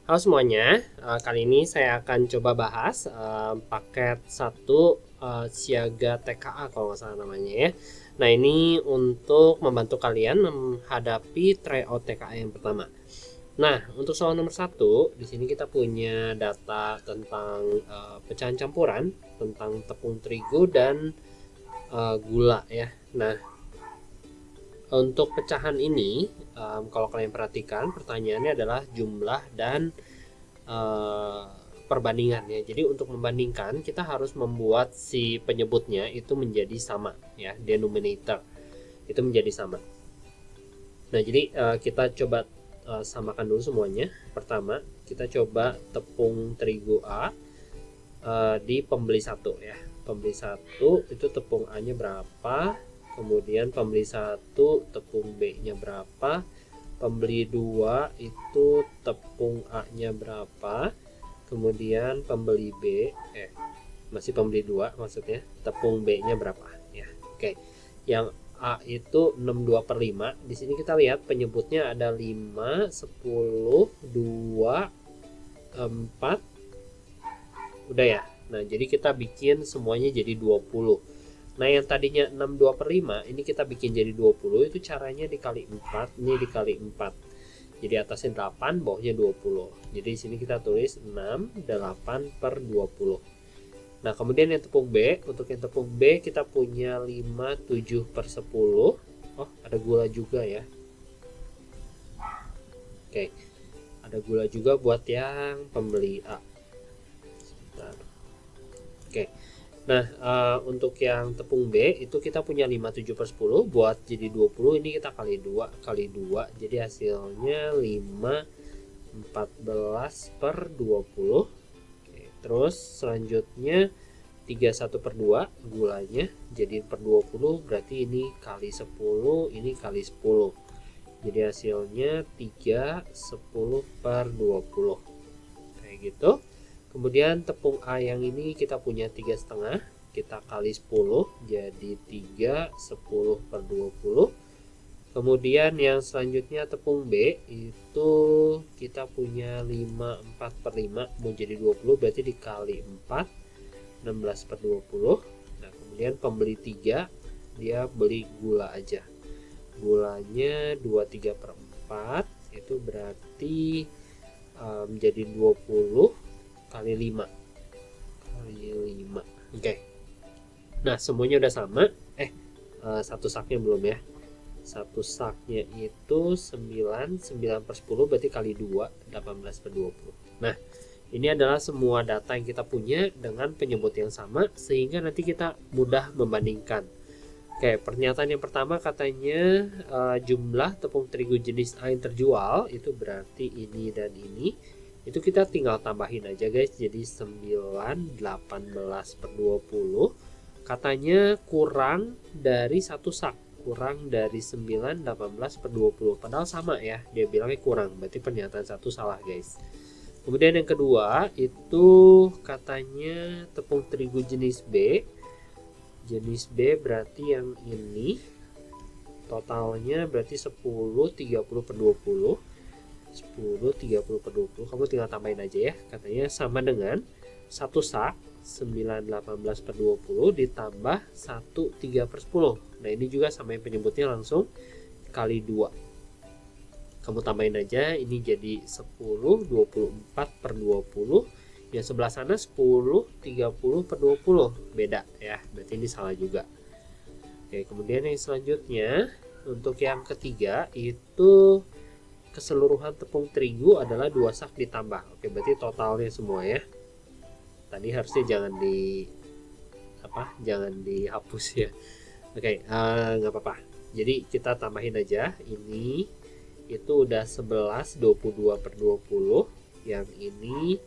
Halo semuanya, kali ini saya akan coba bahas paket 1 siaga TKA kalau nggak salah namanya ya. Nah ini untuk membantu kalian menghadapi tryout TKA yang pertama. Nah untuk soal nomor 1, di sini kita punya data tentang pecahan campuran, tentang tepung terigu dan gula ya. Nah untuk pecahan ini, kalau kalian perhatikan pertanyaannya adalah jumlah dan eh, perbandingan ya. Jadi untuk membandingkan kita harus membuat si penyebutnya itu menjadi sama ya, denominator itu menjadi sama. Nah, jadi kita coba samakan dulu semuanya. Pertama, kita coba tepung terigu A di pembeli satu ya. Pembeli satu itu tepung A-nya berapa? Kemudian pembeli satu tepung B-nya berapa? Pembeli 2 itu tepung A-nya berapa? Kemudian pembeli B, masih pembeli 2 maksudnya, tepung B-nya berapa ya. Oke. Yang A itu 62/5. Di sini kita lihat penyebutnya ada 5, 10, 2, 4. Udah ya. Nah, jadi kita bikin semuanya jadi 20. Nah, yang tadinya 62/5 ini kita bikin jadi 20. Itu caranya dikali 4, ini dikali 4. Jadi atasnya 8, bawahnya 20. Jadi di sini kita tulis 6, 8/20. Nah, kemudian yang tepung B, untuk yang tepung B kita punya 5, 7/10. Oh, ada gula juga ya. Oke, ada gula juga buat yang pembeli A. Sebentar. Oke, nah untuk yang tepung B itu kita punya 5, 7/10 buat jadi 20. Ini kita kali 2 kali 2, jadi hasilnya 5, 14/20. Oke, terus selanjutnya 31/2 gulanya jadi per 20, berarti ini kali 10, ini kali 10. Jadi hasilnya 3, 10/20 kayak gitu. Kemudian tepung A yang ini kita punya 3,5, kita kali 10 jadi 3, 10/20. Kemudian yang selanjutnya tepung B itu kita punya 5, 4/5 mau jadi 20, berarti dikali 4, 16/20. Nah, kemudian pembeli 3 dia beli gula aja. Gulanya 23/4, itu berarti menjadi 20 kali 5 kali 5. Oke. Nah, semuanya udah sama. Satu saknya belum ya. Satu saknya itu 9, 9/10 berarti kali 2, 18/20. Nah, ini adalah semua data yang kita punya dengan penyebut yang sama sehingga nanti kita mudah membandingkan. Oke, pernyataan yang pertama katanya jumlah tepung terigu jenis A yang terjual itu berarti ini dan ini. Itu kita tinggal tambahin aja guys, jadi 9, 18/20. Katanya kurang dari satu sak, kurang dari 9, 18/20. Padahal sama ya, dia bilangnya kurang, berarti pernyataan satu salah guys. Kemudian yang kedua itu katanya tepung terigu jenis B. Jenis B berarti yang ini totalnya berarti 10, 30/20. 10, 30/20. Kamu tinggal tambahin aja ya. Katanya sama dengan satu sak 9, 18/20 ditambah 1, 3/10. Nah, ini juga sama yang penyebutnya langsung kali 2. Kamu tambahin aja, ini jadi 10, 24/20. Yang sebelah sana 10, 30/20. Beda ya, berarti ini salah juga. Oke, kemudian yang selanjutnya untuk yang ketiga itu keseluruhan tepung terigu adalah 2 sak ditambah. Oke, berarti totalnya semua ya. Tadi harusnya jangan dihapus ya. Oke, nggak apa-apa. Jadi kita tambahin aja, ini itu udah 11, 22/20. Yang ini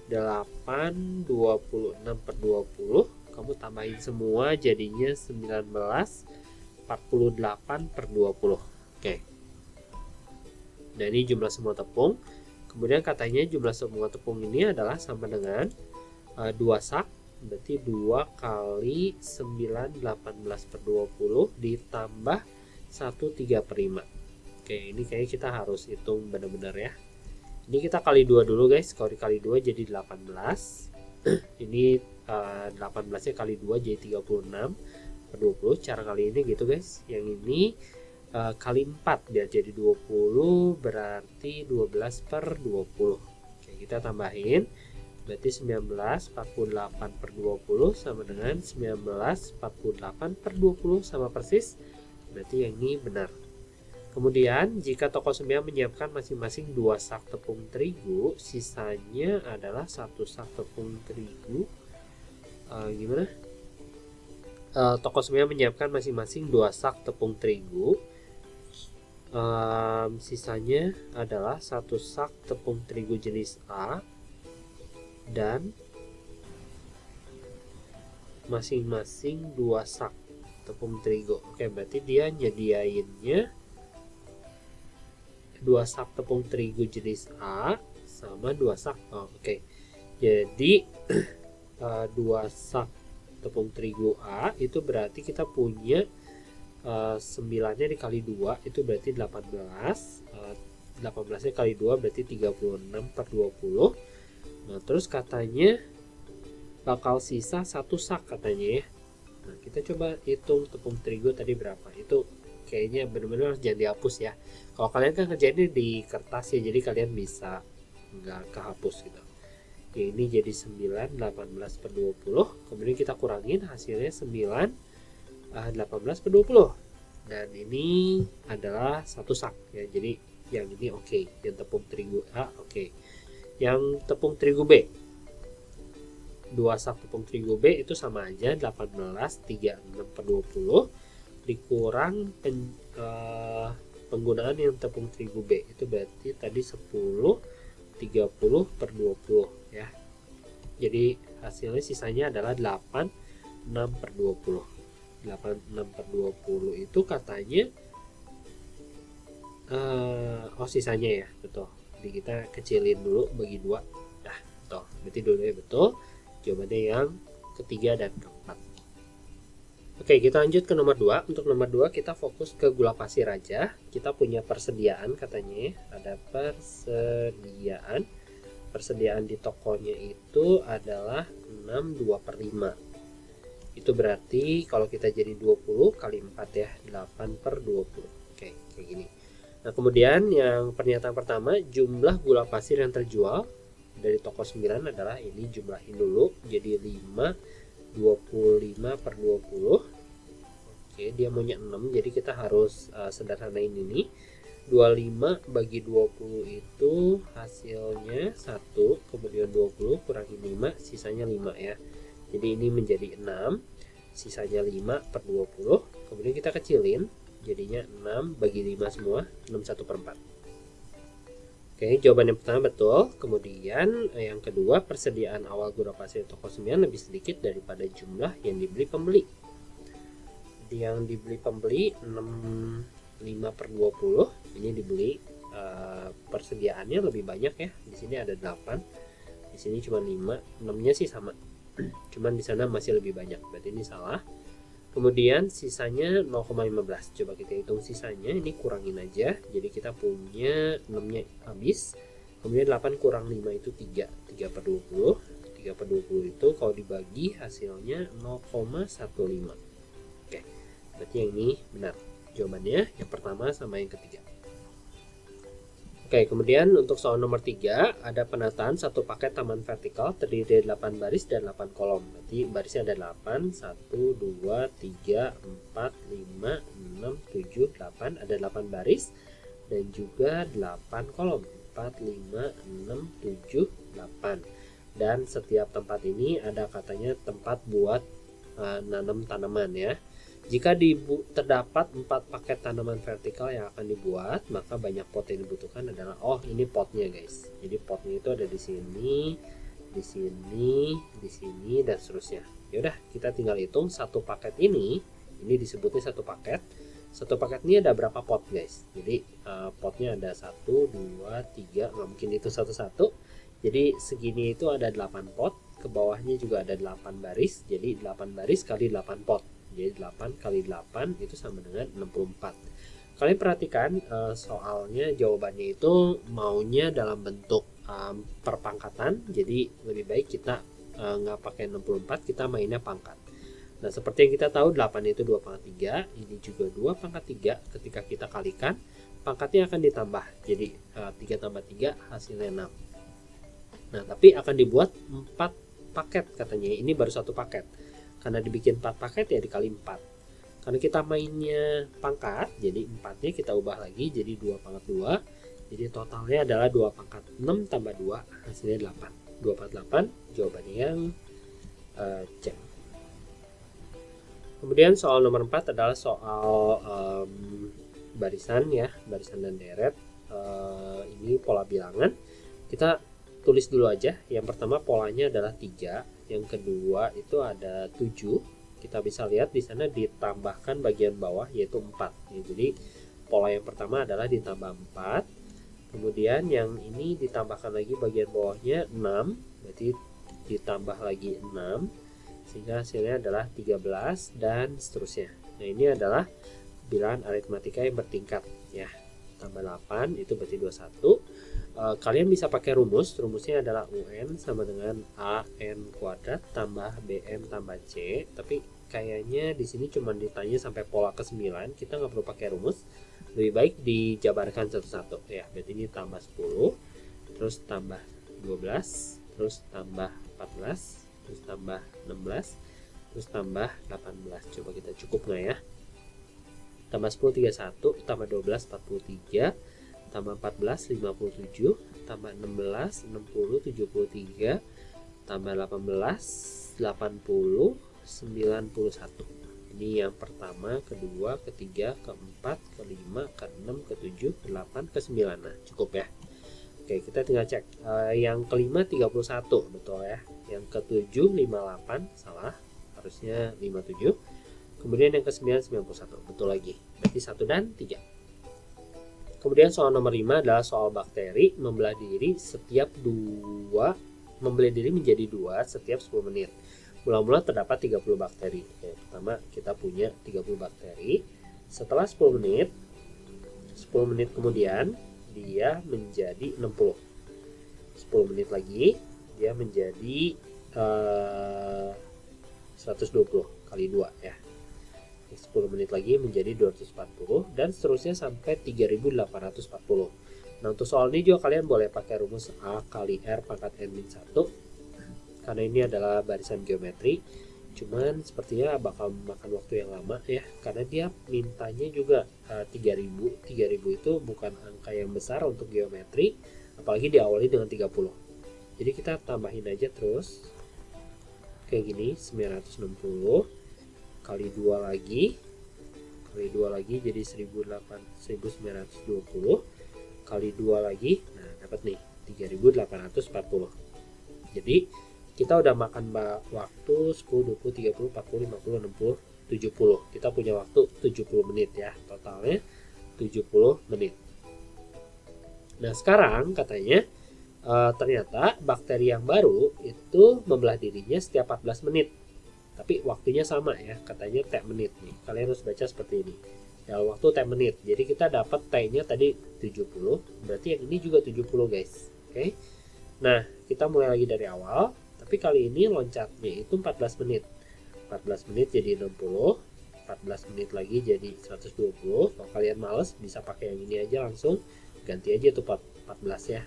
8, 26/20. Kamu tambahin semua jadinya 19, 48/20. Oke. Nah, ini jumlah semua tepung. Kemudian katanya jumlah semua tepung ini adalah sama dengan 2 sak, berarti 2 kali 9, 18/20 ditambah 1, 3/5. Oke, ini kayaknya kita harus hitung benar-benar ya. Ini kita kali 2 dulu guys. Kalau dikali 2 jadi 18. Ini 18 nya kali 2 jadi 36 per 20. Cara kali ini gitu guys. Yang ini kali 4 biar jadi 20, berarti 12 per 20. Oke, kita tambahin. Berarti 19 48 per 20 sama dengan 19 48 per 20 sama persis. Berarti yang ini benar. Kemudian jika toko sembilan menyiapkan masing-masing 2 sak tepung terigu, sisanya adalah 1 sak tepung terigu. Gimana? Toko sembilan menyiapkan masing-masing 2 sak tepung terigu. Sisanya adalah 1 sak tepung terigu jenis A dan masing-masing 2 sak tepung terigu. Oke, berarti dia nyediainnya 2 sak tepung terigu jenis A sama 2 sak. Oke. Jadi 2 sak tepung terigu A itu berarti kita punya 9-nya dikali 2 itu berarti 18. 18-nya kali 2 berarti 36 per 20. Nah, terus katanya bakal sisa 1 sak katanya ya. Nah, kita coba hitung tepung terigu tadi berapa. Itu kayaknya benar-benar jangan dihapus ya. Kalau kalian kan kerjainnya di kertas ya, jadi kalian bisa nggak kehapus gitu. Ya, ini jadi 9 18 per 20. Kemudian kita kurangin hasilnya 9 18 per 20. Dan ini adalah 1 sak ya. Jadi yang ini oke. Yang tepung terigu A oke. Yang tepung terigu B, 2 sak tepung terigu B itu sama aja 18 36 per 20 dikurang penggunaan yang tepung terigu B itu berarti tadi 10 30 per 20 ya. Jadi hasilnya sisanya adalah 86 per 20. 86 per 20 itu katanya sisanya ya, betul. Jadi kita kecilin dulu bagi 2. Nah, betul. Berarti dulu ya betul. Jawabannya yang ketiga dan keempat. Oke, kita lanjut ke nomor 2. Untuk nomor 2 kita fokus ke gula pasir aja. Kita punya persediaan katanya. Ada persediaan. Persediaan di tokonya itu adalah 6 2 per 5. Itu berarti kalau kita jadi 20 kali 4 ya, 8 per 20. Oke, kayak gini. Nah, kemudian yang pernyataan pertama, jumlah gula pasir yang terjual dari toko 9 adalah ini, jumlahin dulu. Jadi 5 25 per 20. Oke, dia maunya 6, jadi kita harus sederhanain ini. 25 bagi 20 itu hasilnya 1, kemudian 20 kurangi 5, sisanya 5 ya. Jadi ini menjadi 6, sisanya 5 per 20. Kemudian kita kecilin, jadinya 6 bagi 5 semua, 6 1 per 4. Oke, jawaban yang pertama betul. Kemudian yang kedua, persediaan awal gula pasir toko 9 lebih sedikit daripada jumlah yang dibeli pembeli. Yang dibeli pembeli 5 per 20. Ini dibeli persediaannya lebih banyak ya. Di sini ada 8. Di sini cuma 5. 6-nya sih sama. Cuman di sana masih lebih banyak. Berarti ini salah. Kemudian sisanya 0,15. Coba kita hitung sisanya. Ini kurangin aja. Jadi kita punya 6-nya habis. Kemudian 8 kurang 5 itu 3. 3 per 20. 3 per 20 itu kalau dibagi hasilnya 0,15. Oke. Berarti yang ini benar. Jawabannya yang pertama sama yang ketiga. Oke, kemudian untuk soal nomor 3 ada penataan satu paket taman vertikal terdiri dari 8 baris dan 8 kolom. Berarti barisnya ada 8, 1, 2, 3, 4, 5, 6, 7, 8. Ada 8 baris dan juga 8 kolom. 4, 5, 6, 7, 8. Dan setiap tempat ini ada katanya tempat buat nanam tanaman ya. Jika terdapat 4 paket tanaman vertikal yang akan dibuat, maka banyak pot yang dibutuhkan adalah, ini potnya guys. Jadi potnya itu ada di sini, di sini, di sini, dan seterusnya. Yaudah, kita tinggal hitung satu paket ini disebutnya satu paket. Satu paket ini ada berapa pot guys? Jadi potnya ada 1, 2, 3, nggak mungkin itu satu-satu. Jadi segini itu ada 8 pot, ke bawahnya juga ada 8 baris, jadi 8 baris kali 8 pot. Jadi 8 kali 8 itu sama dengan 64. Kalian perhatikan soalnya jawabannya itu maunya dalam bentuk perpangkatan, jadi lebih baik kita nggak pakai 64, kita mainnya pangkat. Nah, seperti yang kita tahu 8 itu 2 pangkat 3, ini juga 2 pangkat 3. Ketika kita kalikan, pangkatnya akan ditambah. Jadi 3 tambah 3 hasilnya 6. Nah, tapi akan dibuat 4 paket katanya. Ini baru satu paket. Karena dibikin 4 paket ya dikali 4. Karena kita mainnya pangkat, jadi 4-nya kita ubah lagi jadi 2 pangkat 2. Jadi totalnya adalah 2 pangkat 6 tambah 2 hasilnya 8. 2 pangkat 8 jawabannya yang C. Kemudian soal nomor 4 adalah soal barisan ya, barisan dan deret. Ini pola bilangan. Kita tulis dulu aja. Yang pertama polanya adalah 3, yang kedua itu ada 7. Kita bisa lihat di sana ditambahkan bagian bawah yaitu 4. Jadi pola yang pertama adalah ditambah 4. Kemudian yang ini ditambahkan lagi bagian bawahnya 6, berarti ditambah lagi 6, sehingga hasilnya adalah 13 dan seterusnya. Nah, ini adalah bilangan aritmatika yang bertingkat ya. Tambah 8 itu berarti 21. Kalian bisa pakai rumusnya adalah UN sama dengan AN kuadrat tambah BN tambah C, tapi kayaknya di sini cuma ditanya sampai pola ke-9, kita nggak perlu pakai rumus. Lebih baik dijabarkan satu-satu ya. Berarti ini tambah 10, terus tambah 12, terus tambah 14, terus tambah 16, terus tambah 18. Coba kita cukup nggak ya? Tambah 10 31, tambah 12 43, tambah 14 57, tambah 16 60 73, tambah 18 80 91. Ini yang pertama, kedua, ketiga, keempat, kelima, keenam, ketujuh, ke-8, ke-9. Nah, cukup ya. Oke, kita tinggal cek. Yang kelima 31, betul ya. Yang ke-7 58, salah. Harusnya 57. Kemudian yang ke-9 91, betul lagi. Berarti 1 dan 3. Kemudian soal nomor 5 adalah soal bakteri membelah diri menjadi 2 setiap 10 menit. Mula-mula terdapat 30 bakteri. Oke, pertama kita punya 30 bakteri. Setelah 10 menit kemudian dia menjadi 60. 10 menit lagi dia menjadi 120 kali 2 ya. 10 menit lagi menjadi 240 dan seterusnya sampai 3840. Nah, untuk soal ini juga kalian boleh pakai rumus A kali R pangkat N-1 karena ini adalah barisan geometri. Cuman sepertinya bakal memakan waktu yang lama ya, karena dia mintanya juga 3000. 3000 itu bukan angka yang besar untuk geometri, apalagi diawali dengan 30. Jadi kita tambahin aja terus kayak gini, 960 kali 2 lagi jadi 1920 kali 2 lagi, nah dapat nih 3840. Jadi kita udah makan waktu 10, 20, 30, 40, 50, 60, 70. Kita punya waktu 70 menit ya, totalnya 70 menit. Nah, sekarang katanya ternyata bakteri yang baru itu membelah dirinya setiap 14 menit. Tapi waktunya sama ya, katanya T menit nih. Kalian harus baca seperti ini. Dalam waktu T menit. Jadi kita dapat T-nya tadi 70, berarti yang ini juga 70 guys. Oke. Nah, kita mulai lagi dari awal, tapi kali ini loncatnya itu 14 menit. 14 menit jadi 60, 14 menit lagi jadi 120. Kalau kalian males bisa pakai yang ini aja langsung. Ganti aja tuh 14 ya.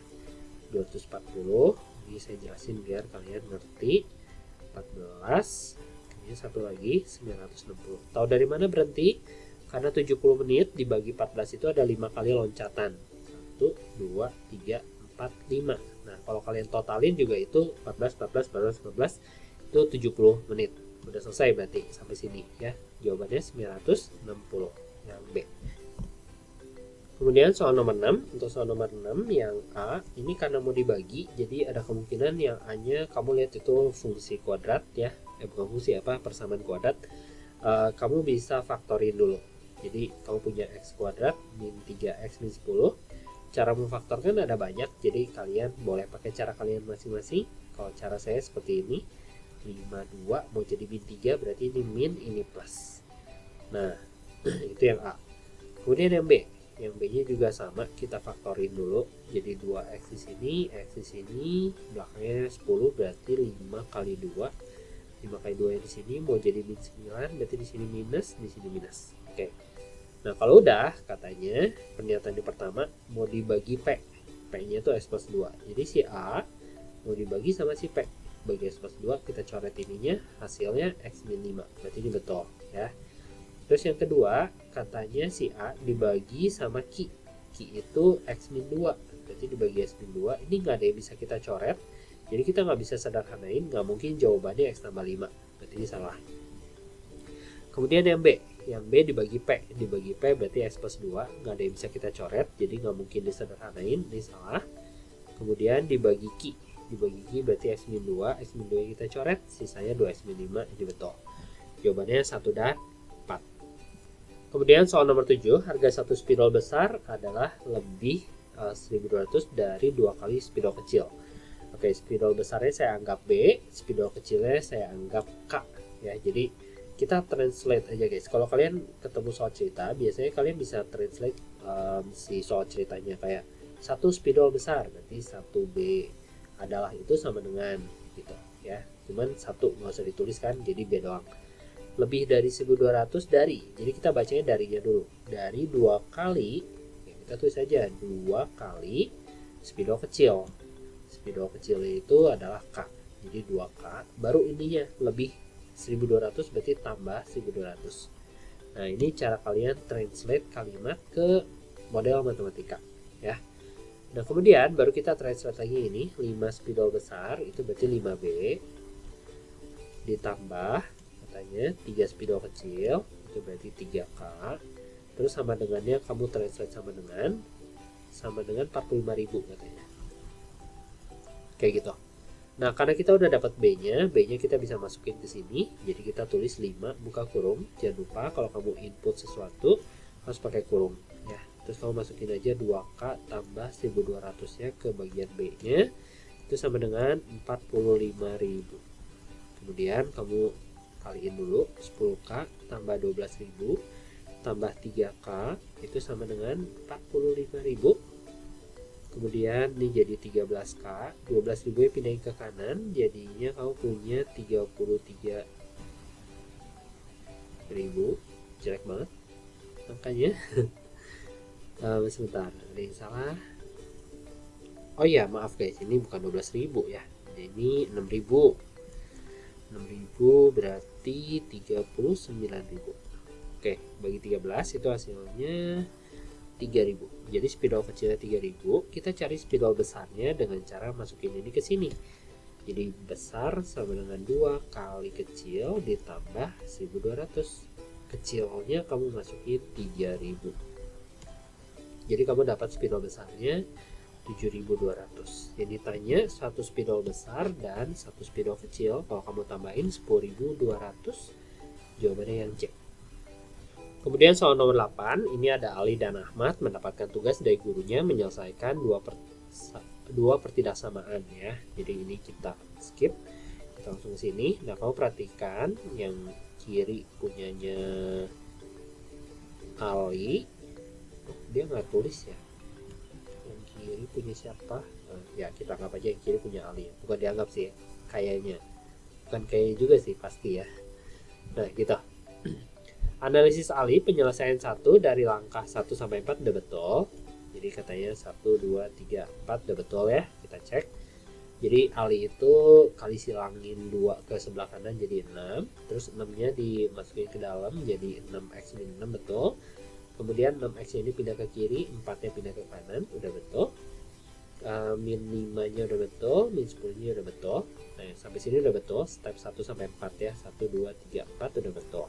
240. Ini saya jelasin biar kalian ngerti. 14. Ini satu lagi 960. Tahu dari mana berhenti? Karena 70 menit dibagi 14 itu ada 5 kali loncatan. 1, 2, 3, 4, 5. Nah, kalau kalian totalin juga itu 14 itu 70 menit. Udah selesai berarti sampai sini ya. Jawabannya 960 yang B. Kemudian soal nomor 6. Untuk soal nomor 6 yang A, ini karena mau dibagi, jadi ada kemungkinan yang A-nya kamu lihat itu fungsi kuadrat ya. Bukan fungsi persamaan kuadrat. Kamu bisa faktorin dulu. Jadi kamu punya x kuadrat min 3x min 10. Cara memfaktorkan ada banyak, jadi kalian boleh pakai cara kalian masing-masing. Kalau cara saya seperti ini, 52 mau jadi min 3, berarti ini min, ini plus. Nah, itu yang A. Kemudian yang B, yang B nya juga sama, kita faktorin dulu. Jadi 2x di sini, belakangnya 10 berarti 5 kali 2. 5 kali 2 yang di sini mau jadi min 9, berarti di sini minus, di sini minus. Oke. Nah, kalau udah, katanya pernyataan yang pertama mau dibagi P. P-nya itu X plus 2. Jadi si A mau dibagi sama si P. Bagi X plus 2, kita coret ininya, hasilnya X min 5. Berarti ini betul, ya. Terus yang kedua, katanya si A dibagi sama Q. Q itu X min 2. Berarti dibagi X min 2. Ini nggak ada yang bisa kita coret. Jadi kita nggak bisa sederhanain. Nggak mungkin jawabannya X tambah 5. Berarti ini salah. Kemudian yang B. Yang B dibagi P. Dibagi P berarti X plus 2. Nggak ada yang bisa kita coret. Jadi nggak mungkin disederhanain. Ini salah. Kemudian dibagi Q. Dibagi Q berarti X min 2. X min 2 yang kita coret. Sisanya 2X min 5. Ini betul. Jawabannya 1 dan 4. Kemudian soal nomor 7, harga satu spidol besar adalah lebih 1200 dari 2 kali spidol kecil. Oke, spidol besarnya saya anggap B, spidol kecilnya saya anggap K. Ya, jadi kita translate aja guys. Kalau kalian ketemu soal cerita, biasanya kalian bisa translate si soal ceritanya kayak satu spidol besar, berarti 1B adalah itu sama dengan gitu ya. Cuman satu nggak usah dituliskan, jadi B doang. Lebih dari 1200 dari, jadi kita bacanya darinya dulu, dari 2 kali ya, kita tulis saja 2 kali spidol kecil. Spidol kecil itu adalah K, jadi 2K baru ininya lebih 1200 berarti tambah 1200. Nah, ini cara kalian translate kalimat ke model matematika ya. Nah, kemudian baru kita translate lagi ini 5 spidol besar itu berarti 5B ditambah katanya 3 spidol kecil itu berarti 3K, terus sama dengannya kamu translate sama dengan 45.000 katanya kayak gitu. Nah, karena kita udah dapat B-nya kita bisa masukin ke sini, jadi kita tulis 5 buka kurung. Jangan lupa kalau kamu input sesuatu harus pakai kurung ya. Terus kamu masukin aja 2K tambah 1200 nya ke bagian B-nya itu sama dengan 45.000. Kemudian kamu kaliin dulu 10K tambah 12.000 tambah 3K itu sama dengan 45.000. Kemudian ini jadi 13K, 12.000 nya pindahin ke kanan, jadinya kamu punya 33.000. Jelek banget angkanya. Sebentar, ada yang salah. Oh iya, maaf guys, ini bukan 12.000 ya, ini 6.000. 6.000 berarti 39.000. Oke, bagi 13 itu hasilnya 3.000. Jadi spidol kecilnya 3.000, kita cari spidol besarnya dengan cara masukin ini ke sini. Jadi besar sama dengan 2 kali kecil ditambah 1.200. Kecilnya kamu masukin 3.000. Jadi kamu dapat spidol besarnya 7.200. Yang ditanya satu spidol besar dan satu spidol kecil, kalau kamu tambahin 10.200, jawabannya yang C. Kemudian soal nomor 8, ini ada Ali dan Ahmad mendapatkan tugas dari gurunya menyelesaikan dua pertidaksamaan ya. Jadi ini kita skip, kita langsung ke sini. Nah, kamu perhatikan yang kiri punyanya Ali, dia nggak tulis ya. Yang kiri punya siapa? Ya kita anggap aja yang kiri punya Ali. Bukan dianggap sih, kayaknya. Bukan kayaknya juga sih, pasti ya. Nah gitu. Analisis Ali penyelesaian 1 dari langkah 1 sampai 4 udah betul. Jadi katanya 1, 2, 3, 4 udah betul ya. Kita cek. Jadi Ali itu kali silangin 2 ke sebelah kanan jadi 6. Terus 6 nya dimasukin ke dalam jadi 6x min 6 betul. Kemudian 6x ini pindah ke kiri, 4 nya pindah ke kanan, udah betul. Min 5 nya udah betul, min 10 nya udah betul. Nah, sampai sini udah betul, step 1 sampai 4 ya. 1, 2, 3, 4 udah betul.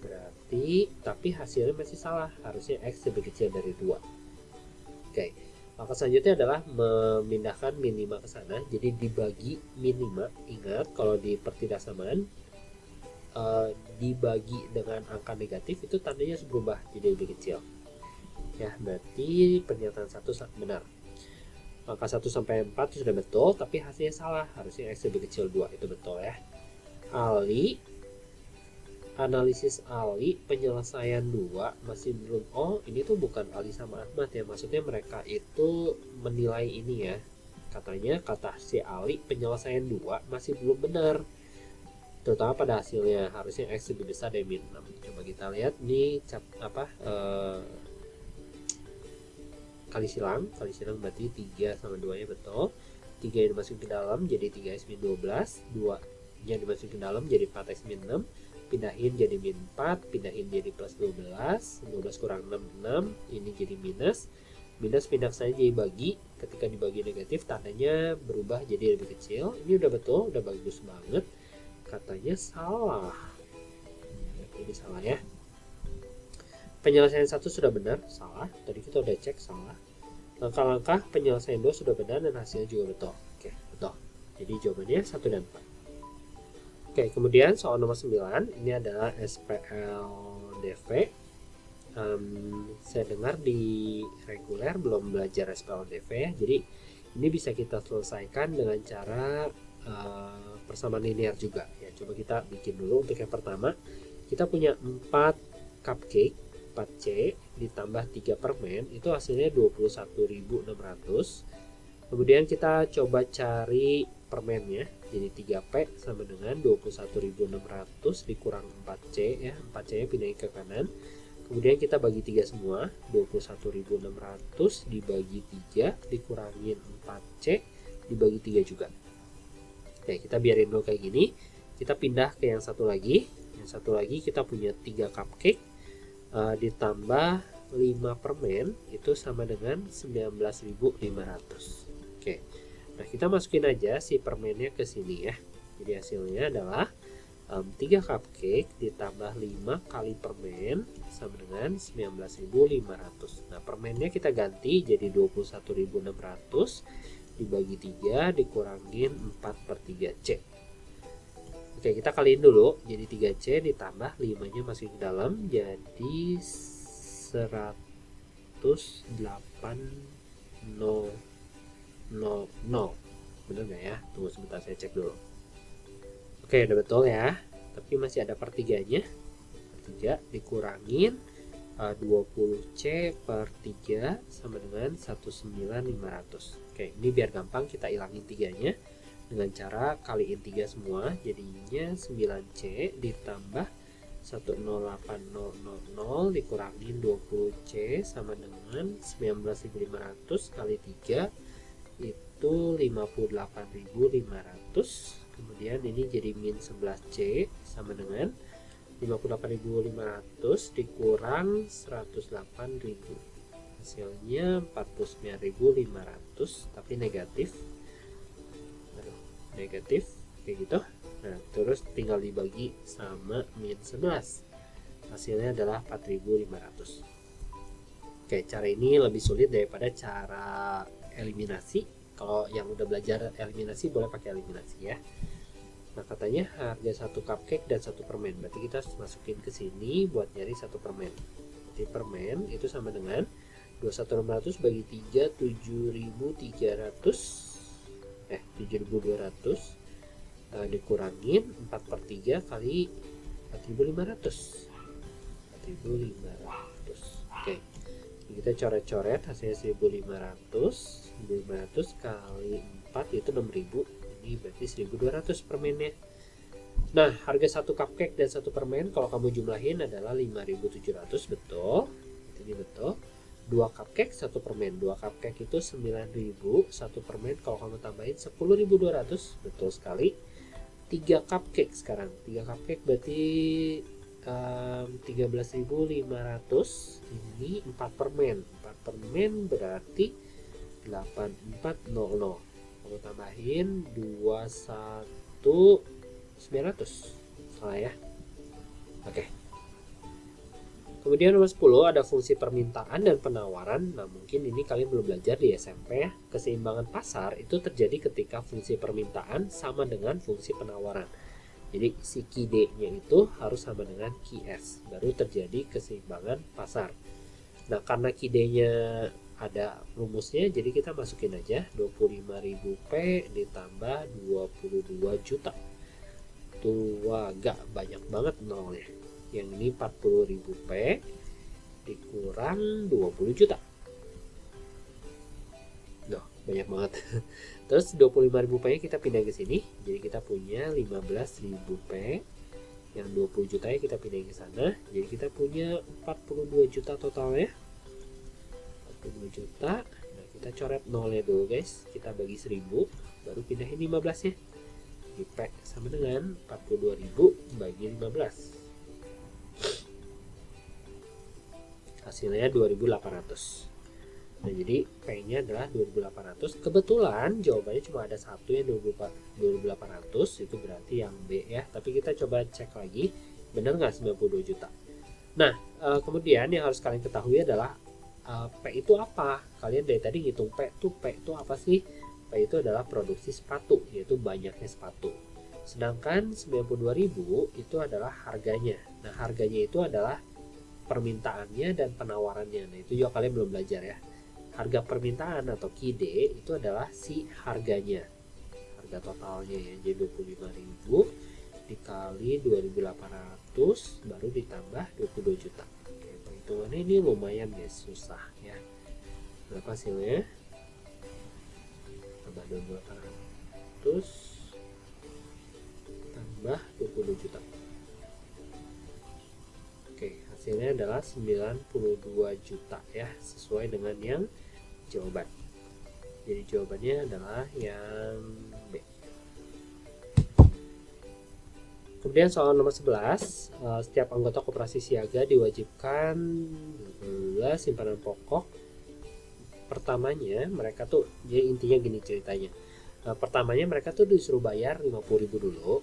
Berarti, tapi hasilnya masih salah. Harusnya X lebih kecil dari 2. Oke, langkah selanjutnya adalah memindahkan min 5 ke sana. Jadi dibagi min 5. Ingat, kalau di pertidaksamaan dibagi dengan angka negatif itu tandanya harus berubah jadi lebih kecil ya, berarti pernyataan 1 benar. Angka 1 sampai 4 sudah betul, tapi hasilnya salah, harusnya X lebih kecil 2, itu betul ya. Ali analisis Ali penyelesaian 2 masih belum. Oh, ini tuh bukan Ali sama Ahmad ya, maksudnya mereka itu menilai ini ya. Katanya kata si Ali penyelesaian 2 masih belum benar, terutama pada hasilnya. Harusnya X lebih besar dari min 6. Coba kita lihat nih kali silang berarti 3 sama 2 nya betul. 3 yang dimasukin ke dalam jadi 3x min 12, 2 nya dimasukin ke dalam jadi 4x min 6, pindahin jadi min 4, pindahin jadi plus 12, 12 kurang 6, 6, ini jadi minus, pindah saja jadi bagi, ketika dibagi negatif tandanya berubah jadi lebih kecil. Ini udah betul, udah bagus banget. Katanya salah, ini salah ya. Penyelesaian 1 sudah benar, salah, tadi kita udah cek salah. Langkah-langkah penyelesaian 2 sudah benar dan hasilnya juga betul. Oke, betul. Jadi jawabannya 1 dan 4. Oke, kemudian soal nomor 9, ini adalah SPLDV. Saya dengar di reguler belum belajar SPLDV ya, jadi ini bisa kita selesaikan dengan cara persamaan linear juga ya. Coba kita bikin dulu. Untuk yang pertama, kita punya 4 cupcake 4C ditambah 3 permen, itu hasilnya 21.600. Kemudian kita coba cari permennya, jadi 3P sama dengan 21.600 dikurang 4C ya, 4C nya pindahin ke kanan. Kemudian kita bagi 3 semua, 21.600 dibagi 3 dikurangin 4C dibagi 3 juga. Oke, kita biarin dulu kayak gini. Kita pindah ke yang satu lagi. Yang satu lagi kita punya 3 cupcake ditambah 5 permen, itu sama dengan 19.500. Oke, nah kita masukin aja si permennya ke sini ya. Jadi hasilnya adalah 3 cupcake ditambah 5 kali permen sama dengan 19.500. Nah, permennya kita ganti jadi 21.600 dibagi 3 dikurangin 4/3C. Oke, kita kaliin dulu, jadi 3C ditambah 5 nya masuk ke dalam jadi 108.000. Bener gak ya? Tunggu sebentar, saya cek dulu. Oke, udah betul ya, tapi masih ada pertiganya. Per 3 dikurangin 20C per 3 sama dengan 19.500. Oke, ini biar gampang kita ilangin 3-nya dengan cara kaliin 3 semua, jadinya 9C ditambah 108.000 dikurangin 20C sama dengan 19.500 kali 3 itu 58.500. Kemudian ini jadi min 11C sama dengan 58.500 dikurang 108.000, hasilnya 49.500 tapi negatif. Negatif kayak gitu. Nah, terus tinggal dibagi sama min 11, hasilnya adalah 4.500. Oke, cara ini lebih sulit daripada cara eliminasi. Kalau yang udah belajar eliminasi boleh pakai eliminasi ya. Nah, katanya harga 1 cupcake dan 1 permen, berarti kita masukin ke sini buat nyari 1 permen. Jadi permen itu sama dengan 21.600 bagi 3 7.200 dikurangin 4/3 kali 4.500. Oke, kita coret-coret hasilnya 1.500 kali 4 itu 6.000. Ini berarti 1.200 permennya. Nah, harga 1 cupcake dan 1 permen kalau kamu jumlahin adalah 5.700, betul. Ini betul. 2 cupcake 1 permen, 2 cupcake itu 9.000, 1 permen kalau kamu tambahin 10.200, betul sekali. 3 cupcake sekarang, 3 cupcake berarti 13.500. Ini 4 permen, 4 permen berarti 8400. Kamu tambahin 21.900, salah ya. Oke. Kemudian nomor 10 ada fungsi permintaan dan penawaran. Nah, mungkin ini kalian belum belajar di SMP ya. Keseimbangan pasar itu terjadi ketika fungsi permintaan sama dengan fungsi penawaran. Jadi si QD-nya itu harus sama dengan QS, baru terjadi keseimbangan pasar. Nah, karena QD-nya ada rumusnya, jadi kita masukin aja 25.000 P ditambah 22 juta. Wah, gak banyak banget nolnya. Yang ini 40.000 P dikurang 20 juta. Loh, banyak banget. Terus 25.000 P kita pindah ke sini. Jadi kita punya 15.000 P. Yang 20 juta kita pindahin ke sana. Jadi kita punya 42 juta totalnya. 42 juta. Nah, kita coret nolnya dulu guys. Kita bagi 1000, baru pindahin 15 nya. Di P sama dengan 42.000 bagi 15. Hasilnya 2.800. Nah, jadi P-nya adalah 2.800. Kebetulan jawabannya cuma ada satu yang 2.800, itu berarti yang B ya. Tapi kita coba cek lagi, benar nggak 92 juta? Nah, kemudian yang harus kalian ketahui adalah P itu apa? Kalian dari tadi ngitung P itu apa sih? P itu adalah produksi sepatu, yaitu banyaknya sepatu. Sedangkan 92.000 itu adalah harganya. Nah, harganya itu adalah permintaannya dan penawarannya. Nah, itu juga kalian belum belajar ya. Harga permintaan atau KIDE itu adalah si harganya, harga totalnya ya. Jadi 25.000 dikali 2.800 baru ditambah 22 juta. Oke, perhitungannya ini lumayan guys, susah ya. Berapa hasilnya? Tambah 2.800 tambah 22 juta. Oke, hasilnya adalah 92 juta ya, sesuai dengan yang jawaban. Jadi jawabannya adalah yang B. Kemudian soal nomor 11, setiap anggota koperasi siaga diwajibkan 12 simpanan pokok. Pertamanya mereka tuh, jadi intinya gini ceritanya. Pertamanya mereka tuh disuruh bayar 50.000 dulu.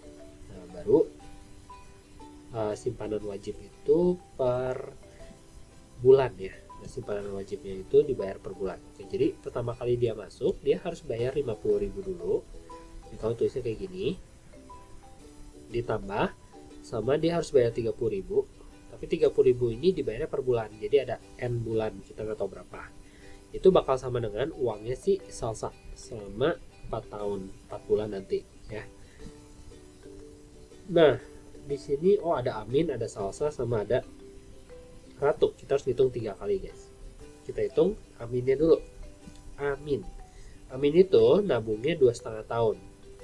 Nah, baru simpanan wajib itu per bulan ya. Nah, simpanan wajibnya itu dibayar per bulan. Oke, jadi pertama kali dia masuk, dia harus bayar 50.000 dulu. Jadi kalau tulisnya kayak gini, ditambah sama dia harus bayar 30.000. Tapi 30.000 ini dibayarnya per bulan. Jadi ada N bulan, kita nggak tahu berapa. Itu bakal sama dengan uangnya si Salsa selama 4 tahun, 4 bulan nanti ya. Nah, di sini ada Amin, ada Salsa, sama ada Ratu. Kita harus hitung 3 kali guys. Kita hitung Aminnya dulu. Amin itu nabungnya 2,5 tahun.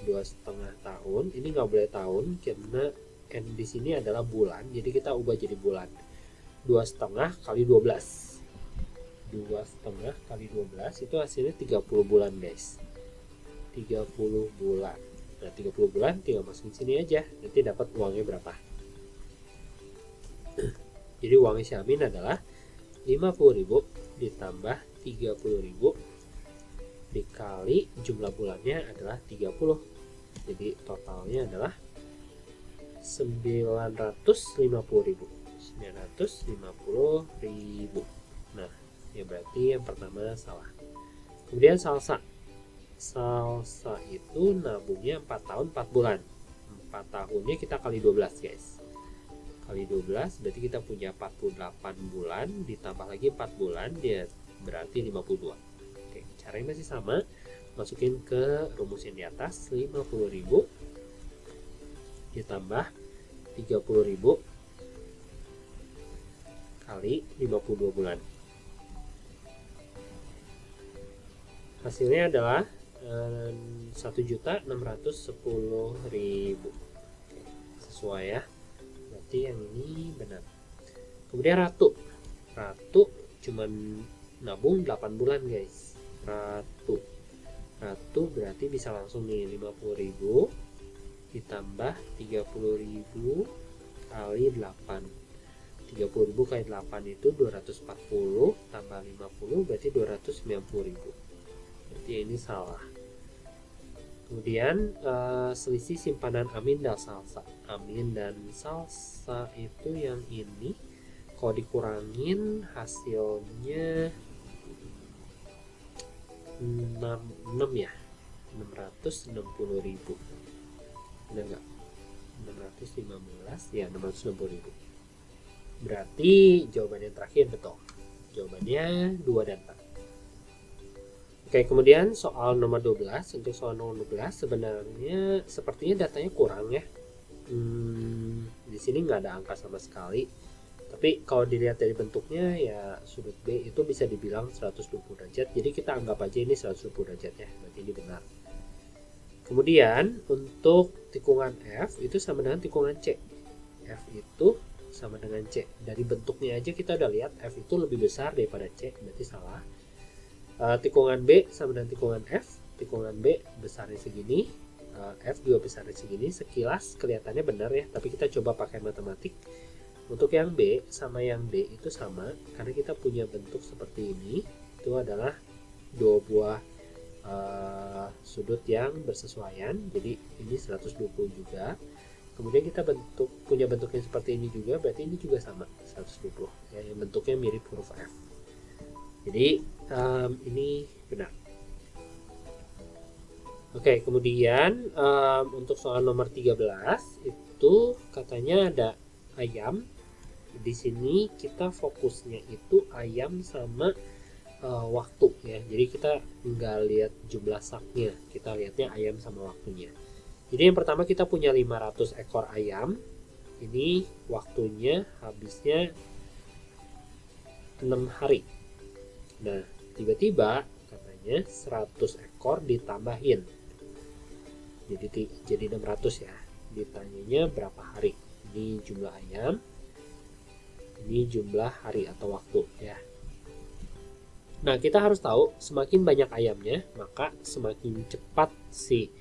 2,5 tahun. Ini nggak boleh tahun karena N di sini adalah bulan. Jadi kita ubah jadi bulan. 2,5 kali 12. 2,5 kali 12 itu hasilnya 30 bulan guys. 30 bulan. Nah, 30 bulan tinggal masukin sini aja. Nanti dapat uangnya berapa. Jadi uangnya si Amin adalah 50.000 ditambah 30.000 dikali jumlah bulannya adalah 30. Jadi totalnya adalah 950.000. 950.000. Nah, ya berarti yang pertama salah. Kemudian Salsa itu nabungnya 4 tahun 4 bulan. 4 tahunnya kita kali 12 guys. Kali 12 berarti kita punya 48 bulan, ditambah lagi 4 bulan, dia berarti 52. Oke, caranya masih sama. Masukin ke rumus yang di atas, 50.000 ditambah 30.000 kali 52 bulan. Hasilnya adalah 1.610.000. Sesuai ya. Berarti yang ini benar. Kemudian Ratu cuman nabung 8 bulan guys. Ratu berarti bisa langsung nih 50.000 ditambah 30.000 kali 8. 30.000 kali 8 itu 240 tambah 50 berarti 290.000. Berarti ini salah. Kemudian selisih simpanan Amin dan Salsa. Amin dan Salsa itu yang ini. Kalau dikurangin hasilnya 6 ya. 660.000. Benar nggak? 615 ya, 660.000. Berarti jawabannya terakhir betul. Jawabannya 2 dan 4. Oke, kemudian soal nomor 12. Untuk soal nomor 12 sebenarnya sepertinya datanya kurang ya. Di sini nggak ada angka sama sekali. Tapi kalau dilihat dari bentuknya ya sudut B itu bisa dibilang 120 derajat. Jadi kita anggap aja ini 120 derajat ya. Berarti ini benar. Kemudian untuk tikungan F itu sama dengan tikungan C. F itu sama dengan C. Dari bentuknya aja kita udah lihat F itu lebih besar daripada C. Berarti salah. Tikungan B sama dengan tikungan F. Tikungan B besarnya segini. F juga besarnya segini. Sekilas kelihatannya benar ya. Tapi kita coba pakai matematik. Untuk yang B sama yang D itu sama, karena kita punya bentuk seperti ini. Itu adalah dua buah sudut yang bersesuaian. Jadi ini 120 juga. Kemudian kita punya bentuk yang seperti ini juga, berarti ini juga sama 120 ya, yang bentuknya mirip huruf F. Jadi ini benar. Oke, kemudian untuk soal nomor 13 itu katanya ada ayam. Di sini kita fokusnya itu ayam sama waktu ya. Jadi kita nggak lihat jumlah saknya, kita lihatnya ayam sama waktunya. Jadi yang pertama kita punya 500 ekor ayam. Ini waktunya habisnya 6 hari. Nah, tiba-tiba katanya 100 ekor ditambahin. Jadi 600 ya. Ditanyanya berapa hari? Ini jumlah ayam. Ini jumlah hari atau waktu ya. Nah, kita harus tahu semakin banyak ayamnya, maka semakin cepat si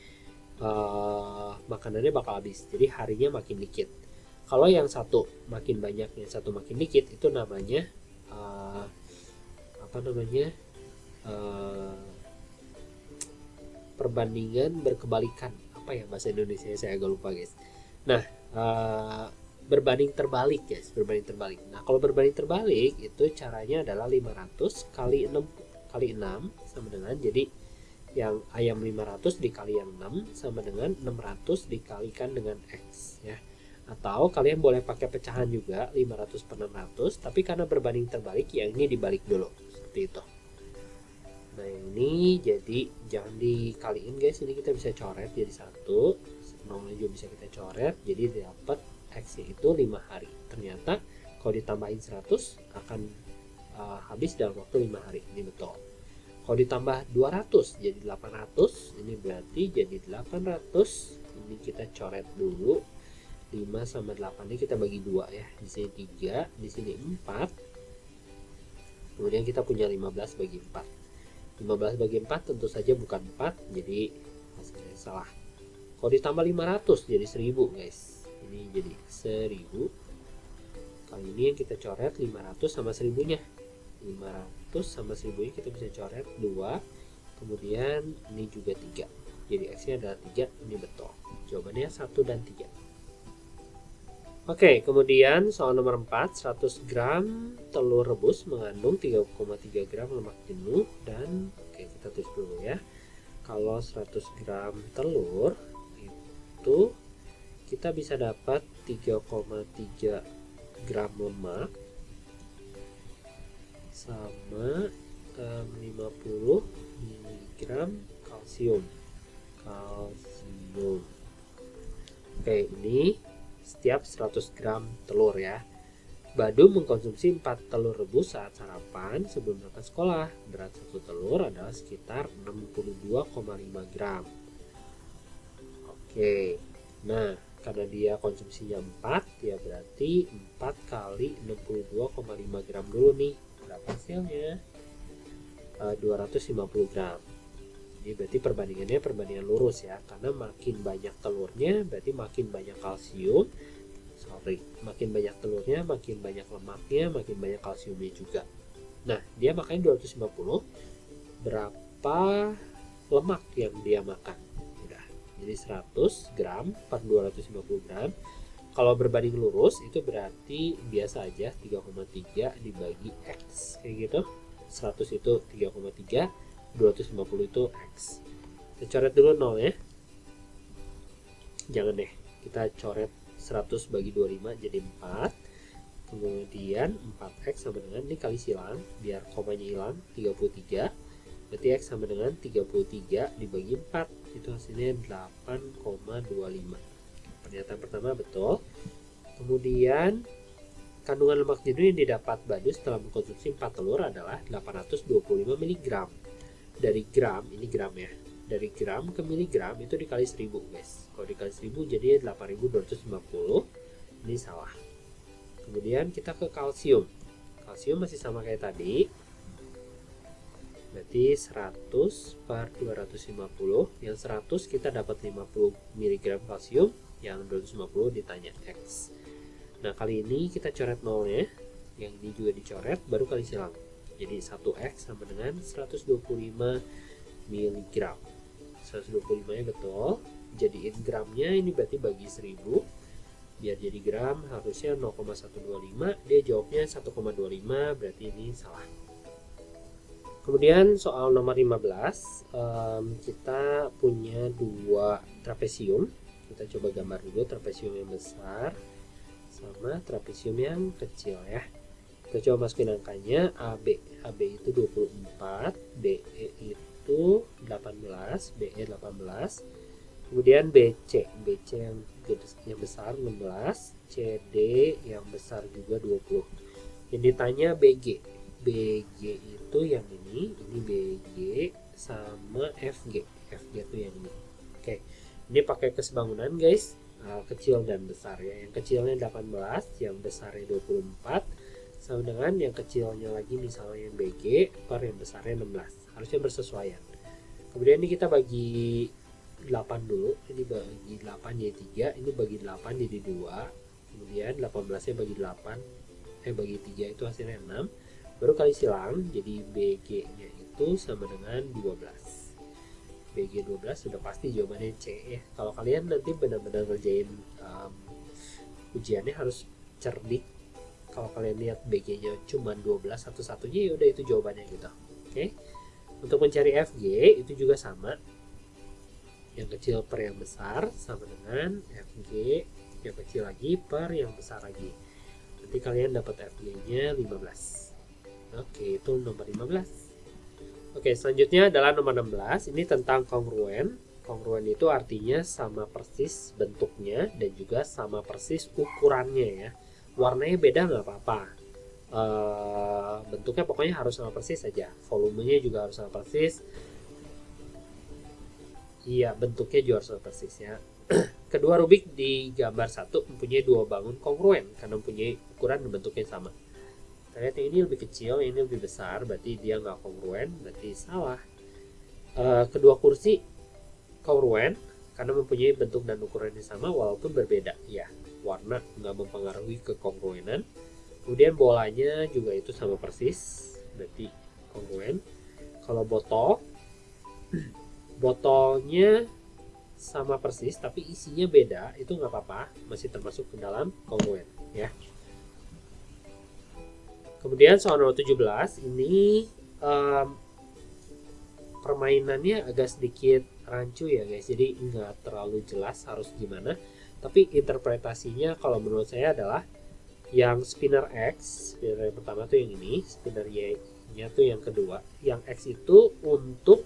makanannya bakal habis. Jadi harinya makin dikit. Kalau yang satu makin banyak, yang satu makin dikit, itu namanya perbandingan berkebalikan. Apa ya bahasa Indonesia? Saya agak lupa guys. Nah, berbanding terbalik guys, berbanding terbalik. Nah, kalau berbanding terbalik itu caranya adalah 500 kali 6 kali 6 sama dengan, jadi yang ayam 500 dikali yang 6 sama dengan 600 dikalikan dengan X ya. Atau kalian boleh pakai pecahan juga 500 per 600, tapi karena berbanding terbalik yang ini dibalik dulu seperti itu. Nah, ini jadi jangan dikaliin guys, ini kita bisa coret jadi 1, nolnya juga bisa kita coret, jadi dapat X itu 5 hari. Ternyata kalau ditambahin 100 akan habis dalam waktu 5 hari. Ini betul. Kalau ditambah 200 jadi 800. Ini berarti jadi 800. Ini kita coret dulu. 5 sama 8 ini kita bagi 2 ya. Di sini 3, di sini 4. Kemudian kita punya 15 bagi 4. 15 bagi 4 tentu saja bukan 4. Jadi hasilnya salah. Kalau ditambah 500 jadi 1000 guys. Ini jadi 1000. Kali ini yang kita coret 500 sama 1000 nya. 500 sama 1000 nya kita bisa coret 2. Kemudian ini juga 3. Jadi X nya adalah 3. Ini betul. Jawabannya 1 dan 3. Oke, kemudian soal nomor 4. 100 gram telur rebus mengandung 3,3 gram lemak jenuh. Dan oke, kita tulis dulu ya. Kalau 100 gram telur itu kita bisa dapat 3,3 gram lemak sama 50 mg kalsium. Oke, ini setiap 100 gram telur ya. Badu mengkonsumsi 4 telur rebus saat sarapan sebelum berangkat sekolah. Berat satu telur adalah sekitar 62,5 gram. Oke, nah karena dia konsumsinya 4 ya, berarti 4 kali 62,5 gram dulu nih. Berapa hasilnya? 250 gram. Ini berarti perbandingannya perbandingan lurus ya, karena makin banyak telurnya berarti makin banyak kalsium. Makin banyak telurnya makin banyak lemaknya, makin banyak kalsiumnya juga. Nah, dia makan 250. Berapa lemak yang dia makan? Jadi 100 gram per 250 gram. Kalau berbanding lurus itu berarti biasa aja 3,3 dibagi X. Kayak gitu. 100 itu 3,3, 250 itu X. Kita coret dulu 0 ya. Jangan deh. Kita coret 100 bagi 25 jadi 4. Kemudian 4X sama dengan, ini kali silang biar komanya hilang, 33. Berarti X sama dengan 33 dibagi 4. Itu hasilnya 8,25. Pernyataan pertama betul. Kemudian kandungan lemak jenuh yang didapat Badu setelah mengkonsumsi 4 telur adalah 825 mg. Dari gram, ini gram ya. Dari gram ke miligram itu dikali 1000 guys. Kalau dikali 1000 jadi 8250. Ini salah. Kemudian kita ke kalsium. Kalsium masih sama kayak tadi. Berarti 100 per 250. Yang 100 kita dapat 50 mg kalsium. Yang 250 ditanya X. Nah kali ini kita coret nolnya. Yang ini juga dicoret, baru kali silang. Jadi 1X sama dengan 125 mg. 125 nya betul. Jadiin gramnya ini berarti bagi 1000. Biar jadi gram harusnya 0,125. Dia jawabnya 1,25, berarti ini salah. Kemudian soal nomor 15, kita punya dua trapesium. Kita coba gambar dulu trapesium yang besar sama trapesium yang kecil ya. Kita coba masukin angkanya. AB itu 24, BE itu 18, BE 18. Kemudian BC yang besar 16, CD yang besar juga 20. Yang ditanya BG itu yang ini BG sama FG itu yang ini. Oke, ini pakai kesebangunan guys, kecil dan besar ya. Yang kecilnya 18, yang besarnya 24, sama dengan yang kecilnya lagi misalnya yang BG per yang besarnya 16. Harusnya bersesuaian. Kemudian ini kita bagi 8 dulu. Ini bagi 8 jadi 3, ini bagi 8 jadi 2. Kemudian 18 nya bagi 8, bagi 3 itu hasilnya 6. Baru kali silang, jadi BG nya itu sama dengan 12. BG 12 sudah pasti jawabannya C ya. Kalau kalian nanti benar-benar ngerjain ujiannya harus cerdik. Kalau kalian lihat BG nya cuma 12 satu-satunya, ya udah itu jawabannya gitu. Oke. Untuk mencari FG itu juga sama. Yang kecil per yang besar sama dengan FG yang kecil lagi per yang besar lagi. Nanti kalian dapat FG nya 15. Oke, itu nomor 15. Oke, selanjutnya adalah nomor 16. Ini tentang kongruen. Kongruen itu artinya sama persis bentuknya dan juga sama persis ukurannya ya. Warnanya beda nggak apa-apa. Bentuknya pokoknya harus sama persis saja. Volumenya juga harus sama persis. Iya, bentuknya juga harus sama persis ya. Kedua rubik di gambar 1 mempunyai dua bangun kongruen karena mempunyai ukuran dan bentuknya sama. Kita lihat yang ini lebih kecil, ini lebih besar, berarti dia nggak kongruen, berarti salah. Kedua kursi kongruen karena mempunyai bentuk dan ukuran yang sama walaupun berbeda. Ya, warna nggak mempengaruhi kekongruenan. Kemudian bolanya juga itu sama persis, berarti kongruen. Kalau botolnya sama persis tapi isinya beda, itu nggak apa-apa, masih termasuk ke dalam kongruen ya. Kemudian soal nomor 17 ini permainannya agak sedikit rancu ya guys, jadi nggak terlalu jelas harus gimana, tapi interpretasinya kalau menurut saya adalah yang spinner X, spinner yang pertama tuh yang ini, spinner Y nya tuh yang kedua, yang X itu untuk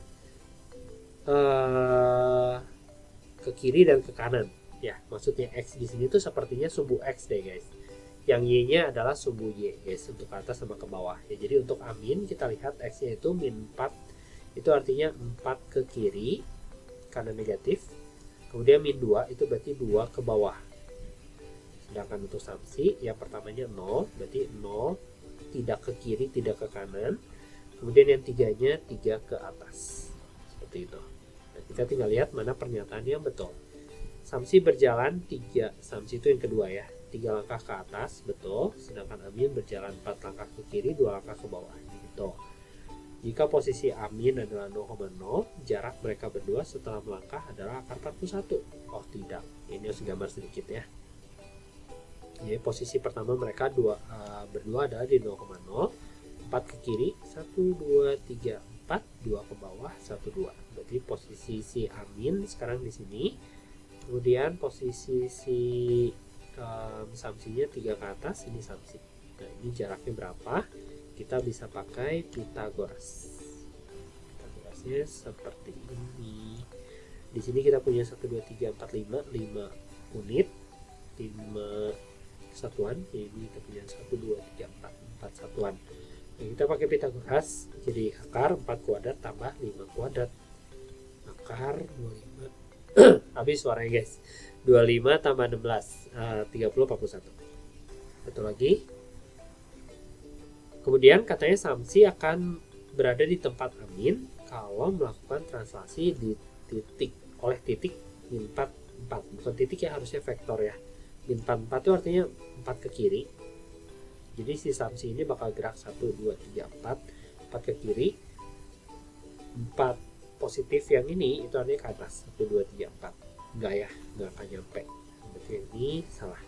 ke kiri dan ke kanan ya, maksudnya X di sini tuh sepertinya sumbu X deh guys. Yang Y-nya adalah sumbu Y guys, untuk ke atas sama ke bawah ya. Jadi untuk amin kita lihat X-nya itu min 4, itu artinya 4 ke kiri karena negatif. Kemudian min 2 itu berarti 2 ke bawah. Sedangkan untuk samsi yang pertamanya 0, berarti 0 tidak ke kiri, tidak ke kanan. Kemudian yang tiganya 3 ke atas. Seperti itu. Nah, kita tinggal lihat mana pernyataan yang betul. Samsi berjalan 3, samsi itu yang kedua ya, 3 langkah ke atas, betul. Sedangkan Amin berjalan 4 langkah ke kiri, 2 langkah ke bawah, gitu. Jika posisi Amin adalah 0,0, jarak mereka berdua setelah melangkah adalah akar 41. Oh tidak, ini harus gambar sedikit ya. Jadi posisi pertama mereka berdua adalah di 0,0, 4 ke kiri, 1, 2, 3, 4, 2 ke bawah, 1, 2. Berarti posisi si Amin sekarang di sini. Kemudian posisi si samsinya 3 ke atas, ini samsi. Nah ini jaraknya berapa? Kita bisa pakai Pitagoras. Pitagorasnya seperti ini. Di sini kita punya 1, 2, 3, 4, 5 unit, 5 satuan. Jadi kita punya 1, 2, 3, 4 satuan. Nah, kita pakai Pitagoras, jadi akar 4 kuadrat tambah 5 kuadrat. Akar 25 habis suaranya guys. 25 tambah 16 30, 41. Satu lagi. Kemudian katanya Samsi akan berada di tempat Amin kalau melakukan translasi di titik oleh titik min 4, 4. Bukan titik ya, harusnya vektor ya. Min 4, 4 itu artinya 4 ke kiri. Jadi si Samsi ini bakal gerak 1, 2, 3, 4 ke kiri. 4 positif yang ini itu artinya ke atas, 1, 2, 3, 4. Enggak ya, enggak akan nyampe. Berarti ini salah.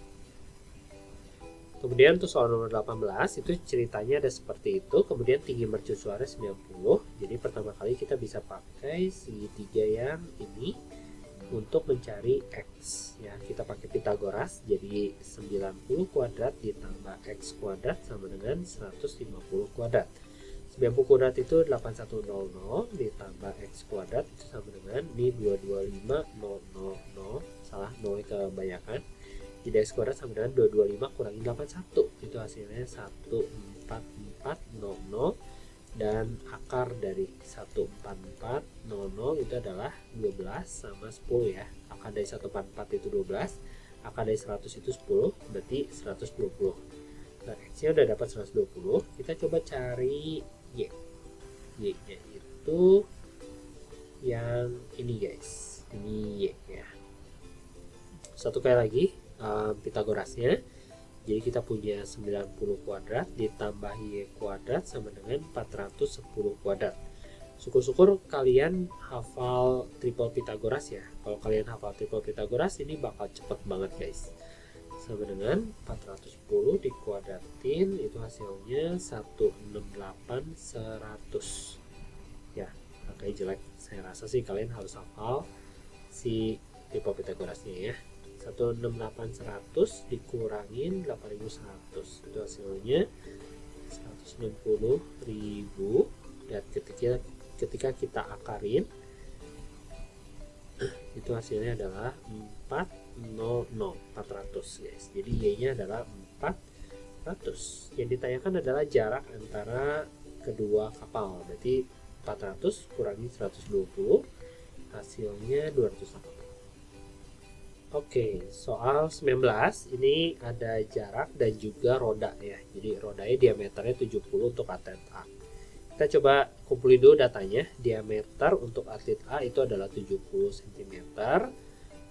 Kemudian untuk soal nomor 18 itu ceritanya ada seperti itu. Kemudian tinggi mercusuarnya 90. Jadi pertama kali kita bisa pakai segitiga yang ini untuk mencari X ya. Kita pakai Pitagoras, jadi 90 kuadrat ditambah X kuadrat sama dengan 150 kuadrat. 90 kuadrat itu 8100 ditambah X kuadrat itu sama dengan ini 225000, salah 0 kebanyakan. Jadi X kuadrat sama dengan 225 kurangi 81, itu hasilnya 14400. Dan akar dari 14400 itu adalah 12 sama 10 ya. Akar dari 144 itu 12, akar dari 100 itu 10, berarti 120. Nah, X-nya udah dapat 120. Kita coba cari Y. Y-nya itu yang ini guys. Ini Y ya. Satu kali lagi Pitagorasnya. Jadi kita punya 90 kuadrat ditambah Y kuadrat sama dengan 410 kuadrat. Syukur-syukur kalian hafal triple Pitagoras ya. Kalau kalian hafal triple Pitagoras ini bakal cepet banget guys. Sama dengan 410 dikuadratin itu hasilnya 168.100. Ya, angkanya jelek. Saya rasa sih kalian harus hafal si triple Pitagorasnya ya. 168.100 dikurangin 8.100 itu hasilnya 190.000. Dan ketika kita akarin itu hasilnya adalah 400 guys. Jadi Y-nya adalah 400. Yang ditanyakan adalah jarak antara kedua kapal, berarti 400 kurangi 120 hasilnya 280. Oke, soal 19 ini ada jarak dan juga roda ya. Jadi rodanya diameternya 70 untuk atlet A. Kita coba kumpulin dulu datanya. Diameter untuk atlet A itu adalah 70 cm.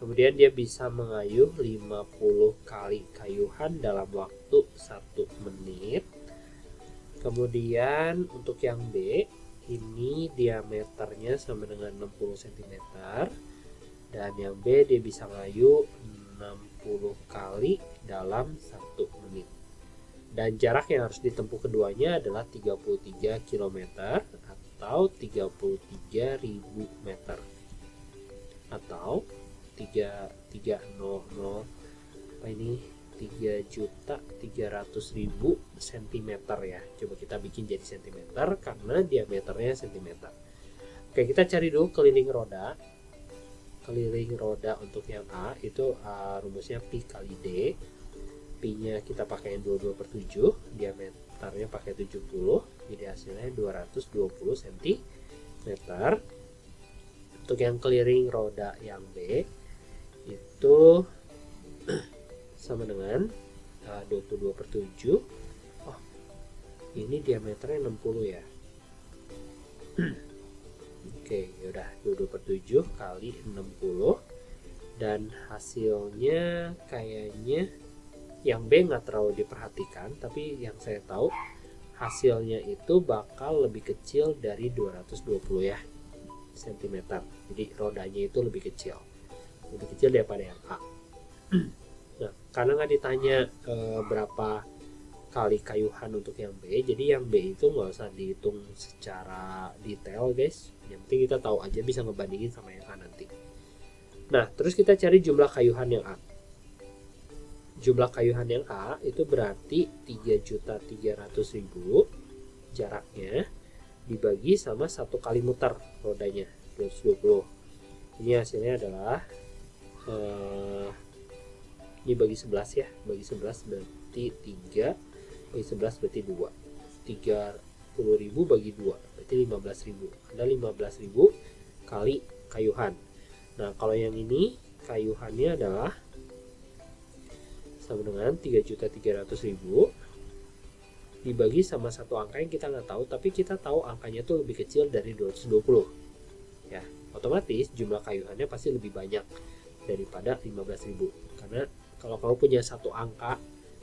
Kemudian dia bisa mengayuh 50 kali kayuhan dalam waktu 1 menit. Kemudian untuk yang B, ini diameternya sama dengan 60 cm. Dan yang B dia bisa ngayuh 60 kali dalam 1 menit. Dan jarak yang harus ditempuh keduanya adalah 33 km atau 33.000 meter. Atau 300 apa ini 3.300.000 cm ya. Coba kita bikin jadi cm karena diameternya cm. Oke, kita cari dulu keliling roda. Keliling roda untuk yang A itu rumusnya pi kali D. Pi-nya kita pakai 22/7, diameternya pakai 70, jadi hasilnya 220 cm. Untuk yang keliling roda yang B itu sama dengan 22/7. Oh, ini diameternya 60 ya. Oke, yaudah 22/7 kali 60 dan hasilnya kayaknya yang B nggak terlalu diperhatikan, tapi yang saya tahu hasilnya itu bakal lebih kecil dari 220 ya cm. Jadi rodanya itu lebih kecil daripada yang A. Nah, karena nggak ditanya berapa kali kayuhan untuk yang B, jadi yang B itu nggak usah dihitung secara detail guys. Yang penting kita tahu aja, bisa ngebandingin sama yang A nanti. Nah, terus kita cari jumlah kayuhan yang A. Jumlah kayuhan yang A itu berarti 3.300.000 jaraknya dibagi sama 1 kali muter rodanya 220. Ini hasilnya adalah Ini bagi 11 ya, bagi 11 berarti 3, bagi 11 berarti 2. 30.000 bagi 2 berarti 15.000. Ada 15.000 kali kayuhan. Nah, kalau yang ini kayuhannya adalah sama dengan 3.300.000 dibagi sama satu angka yang kita nggak tahu, tapi kita tahu angkanya tuh lebih kecil dari 220 ya, otomatis jumlah kayuhannya pasti lebih banyak daripada 15.000. Karena kalau kamu punya satu angka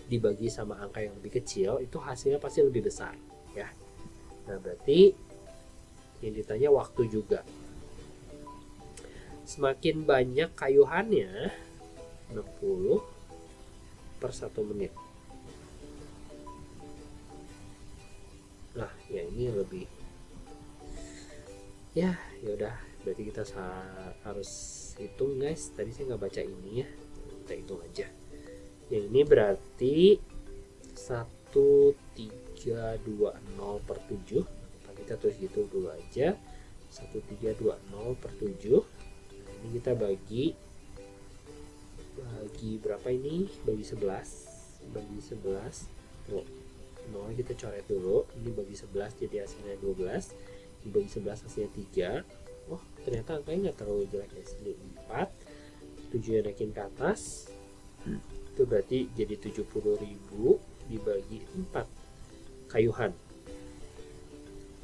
dibagi sama angka yang lebih kecil, itu hasilnya pasti lebih besar ya. Nah, berarti yang ditanya waktu juga. Semakin banyak kayuhannya, 60 per 1 menit. Nah, ya ini lebih ya udah, berarti kita harus hitung guys. Tadi saya nggak baca ini ya, kita hitung aja. Yang ini berarti 1320 per 7. Kita tulis gitu dulu aja, 1320 per 7. Nah, ini kita bagi berapa ini? Bagi 11. Bagi 11. Tuh, 0 kita coret dulu. Ini bagi 11 jadi hasilnya 12. Ini bagi 11 hasilnya 3. Oh, ternyata angkanya nggak terlalu jelek ya. Ini 4. 7 naikin ke atas. Itu berarti jadi 70.000 dibagi 4 kayuhan.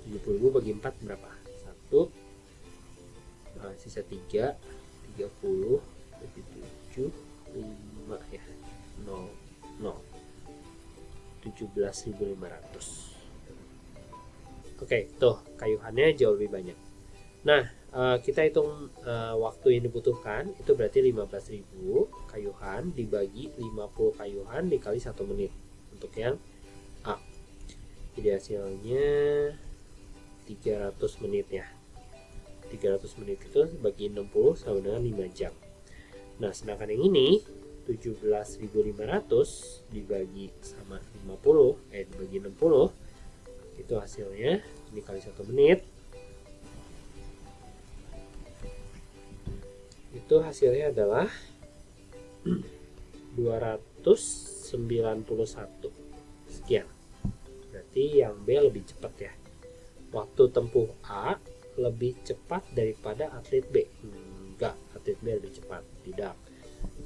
70.000 bagi 4 berapa? 1. Nah, sisa 3. 30 bagi 7. 5 ya. 0. 17.500. Oke, tuh kayuhannya jauh lebih banyak. Nah, kita hitung waktu yang dibutuhkan, itu berarti 15.000 kayuhan dibagi 50 kayuhan dikali 1 menit untuk yang A. Jadi hasilnya 300 menit ya. 300 menit itu bagi 60 sama dengan 5 jam. Nah, sedangkan yang ini 17.500 dibagi sama 50 dibagi 60, itu hasilnya ini kali 1 menit, itu hasilnya adalah 291 sekian. Berarti yang B lebih cepat ya. Waktu tempuh A lebih cepat daripada atlet B. Enggak, atlet B lebih cepat. Tidak.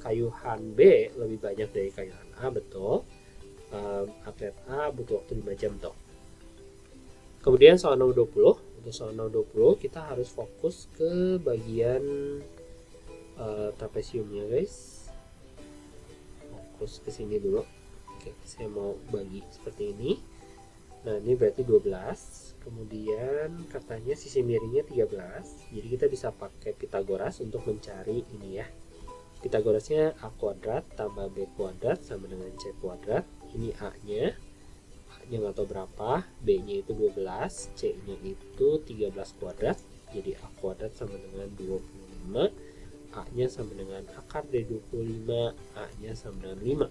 Kayuhan B lebih banyak dari kayuhan A, betul. Atlet A butuh waktu 5 jam toh. Kemudian soal nomor 20. Untuk soal nomor 20 kita harus fokus ke bagian trapesiumnya guys. Fokus ke sini dulu. Oke, saya mau bagi seperti ini. Nah, ini berarti 12. Kemudian katanya sisi miringnya 13. Jadi kita bisa pakai Pitagoras untuk mencari ini ya. Pitagorasnya A kuadrat tambah B kuadrat sama dengan C kuadrat. Ini A-nya. A-nya nggak tahu berapa. B-nya itu 12. C-nya itu 13 kuadrat. Jadi A kuadrat sama dengan 25. A-nya sama dengan akar dari 25. A-nya sama dengan 5.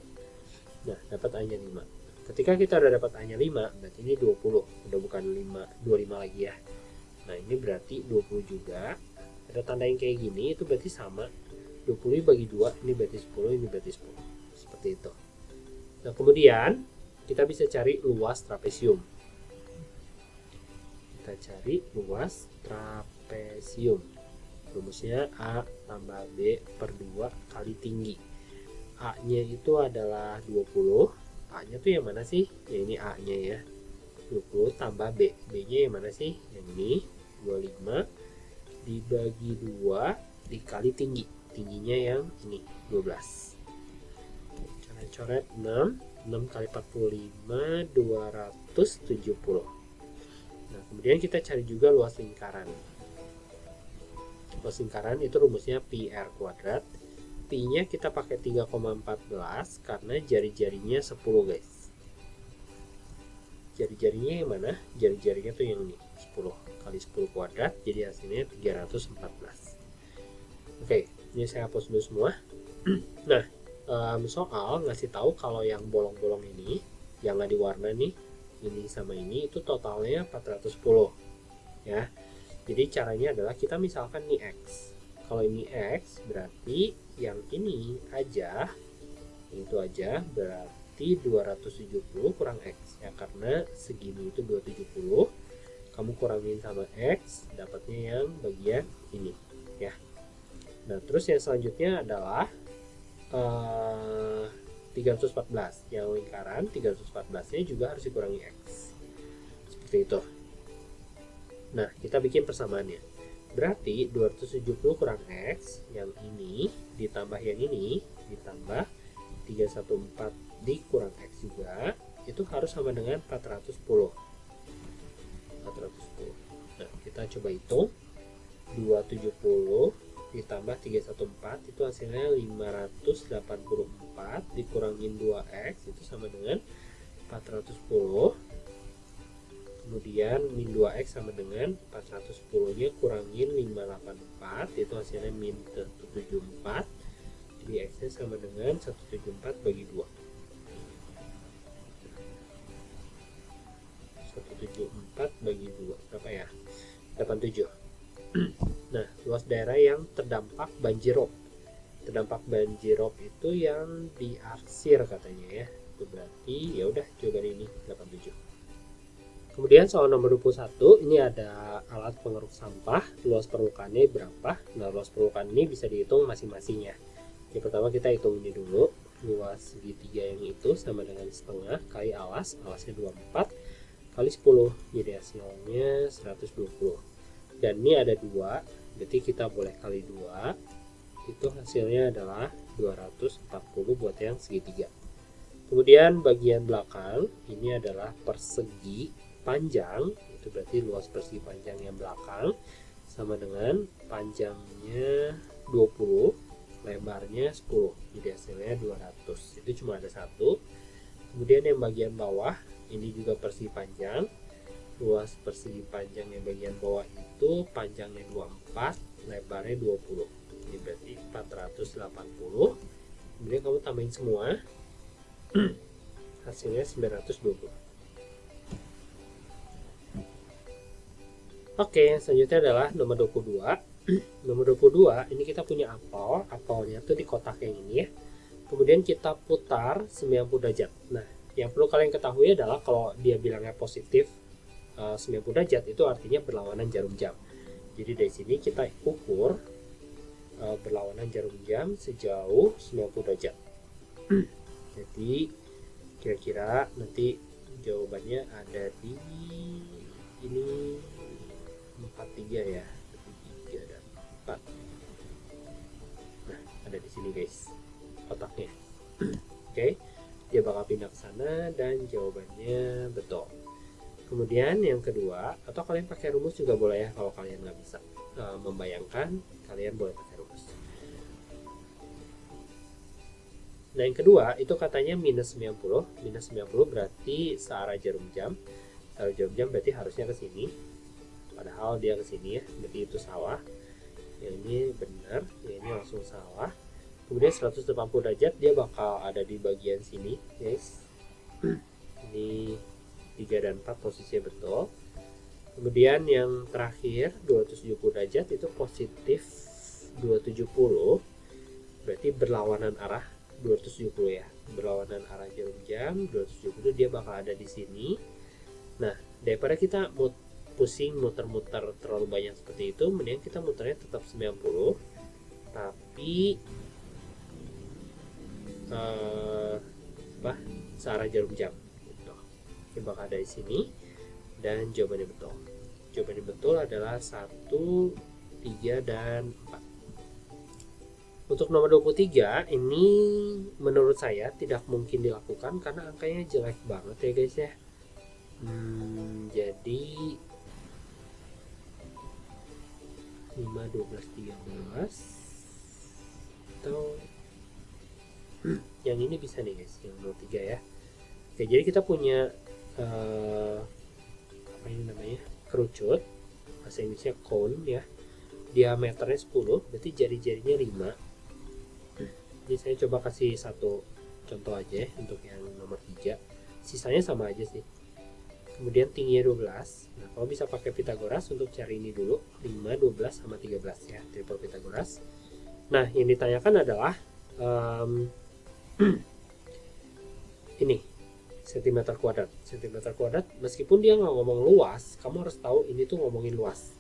Nah, dapat A-nya 5. Ketika kita udah dapat A-nya 5, berarti ini 20. Udah bukan 25 lagi ya. Nah, ini berarti 20 juga. Ada tanda yang kayak gini, itu berarti sama. 20 bagi 2, ini berarti 10, ini berarti 10. Seperti itu. Nah, kemudian kita bisa cari luas trapesium. Kita cari luas trapesium. Rumusnya A tambah B per 2 kali tinggi. A-nya itu adalah 20. A-nya tuh yang mana sih? Ya ini A-nya ya. 20 tambah B. B-nya yang mana sih? Yang ini 25 dibagi 2 dikali tinggi. Tingginya yang ini 12. Coret 6 kali 45 270. Nah, kemudian kita cari juga luas lingkaran. Luas lingkaran itu rumusnya pi r kuadrat. Pi-nya kita pakai 3,14 karena jari-jarinya 10 guys. Jari-jarinya yang mana? Jari-jarinya tuh yang ini 10 kali 10 kuadrat, jadi hasilnya 314. Oke, ini saya hapus dulu semua. Nah, soal ngasih tahu kalau yang bolong-bolong ini yang nggak diwarna nih, ini sama ini itu totalnya 410 ya. Jadi caranya adalah kita misalkan ini X. Kalau ini X berarti yang ini aja Itu aja, berarti 270 kurang X ya, karena segini itu 270, kamu kurangin sama X, dapatnya yang bagian ini ya. Nah terus yang selanjutnya adalah 314, yang lingkaran 314 nya juga harus dikurangi X, seperti itu. Nah kita bikin persamaannya, berarti 270 kurang X, yang ini ditambah yang ini ditambah 314 dikurang X juga, itu harus sama dengan 410. Nah kita coba hitung, 270 ditambah 314 itu hasilnya 584 dikurangin 2X itu sama dengan 410. Kemudian min 2X sama dengan 410 nya kurangin 584 itu hasilnya min 174. Jadi X nya sama dengan 174 bagi 2. 174 bagi 2 berapa ya? 87. Nah, luas daerah yang terdampak banjirop. Terdampak banjirop itu yang diarsir katanya ya. Itu berarti ya udah jawaban ini 87. Kemudian soal nomor 21, ini ada alat pengeruk sampah, luas permukaannya berapa? Nah, luas permukaan ini bisa dihitung masing-masingnya. Yang pertama kita hitung ini dulu, luas segitiga yang itu sama dengan setengah kali alas, alasnya 24 kali 10, jadi hasilnya 120. Dan ini ada 2, berarti kita boleh kali 2, itu hasilnya adalah 240 buat yang segitiga. Kemudian bagian belakang, ini adalah persegi panjang, itu berarti luas persegi panjang yang belakang sama dengan panjangnya 20, lebarnya 10, jadi hasilnya 200. Itu cuma ada 1. Kemudian yang bagian bawah, ini juga persegi panjang, luas persegi panjang yang bagian bawah itu panjangnya 24, lebarnya 20, ini berarti 480. Kemudian kamu tambahin semua, hasilnya 920. Oke, yang selanjutnya adalah nomor 22. Nomor 22 ini kita punya apel, apelnya tuh di kotak yang ini ya. Kemudian kita putar 90 derajat. Nah, yang perlu kalian ketahui adalah kalau dia bilangnya positif 90 derajat itu artinya berlawanan jarum jam. Jadi dari sini kita ukur berlawanan jarum jam sejauh 90 derajat. Jadi kira-kira nanti jawabannya ada di ini 43 ya, 3 dan 4. Nah, ada di sini guys kotaknya. Oke, dia bakal pindah ke sana dan jawabannya betul. Kemudian yang kedua, atau kalian pakai rumus juga boleh ya, kalau kalian nggak bisa membayangkan, kalian boleh pakai rumus. Nah yang kedua itu katanya minus 90. Minus 90 berarti searah jarum jam. Searah jarum jam berarti harusnya ke sini, padahal dia ke sini ya, berarti itu salah. Yang ini benar, yang ini langsung salah. Kemudian 180 derajat dia bakal ada di bagian sini guys. Ini 3 dan 4 posisinya betul. Kemudian yang terakhir 270 derajat itu positif 270, berarti berlawanan arah 270 ya, berlawanan arah jarum jam 270, dia bakal ada di sini. Nah daripada kita pusing muter-muter terlalu banyak seperti itu, mending kita muternya tetap 90 tapi searah jarum jam gitu. Dia bakal ada di sini dan jawabannya betul. Jawabannya betul adalah 1, 3 dan 4. Untuk nomor 23 ini menurut saya tidak mungkin dilakukan karena angkanya jelek banget ya guys ya. Jadi 5, 12, 13 atau yang ini bisa nih guys, yang 23 ya. Oke, jadi kita punya apa ini namanya, kerucut, bahasa Inggrisnya cone ya, diameternya 10, berarti jari-jarinya 5. Jadi saya coba kasih satu contoh aja ya, untuk yang nomor 3, sisanya sama aja sih. Kemudian tingginya 12. Nah kalau bisa pakai Pitagoras untuk cari ini dulu, 5, 12 sama 13 ya, triple Pitagoras. Nah yang ditanyakan adalah ini cm². Cm², meskipun dia nggak ngomong luas, kamu harus tahu ini tuh ngomongin luas.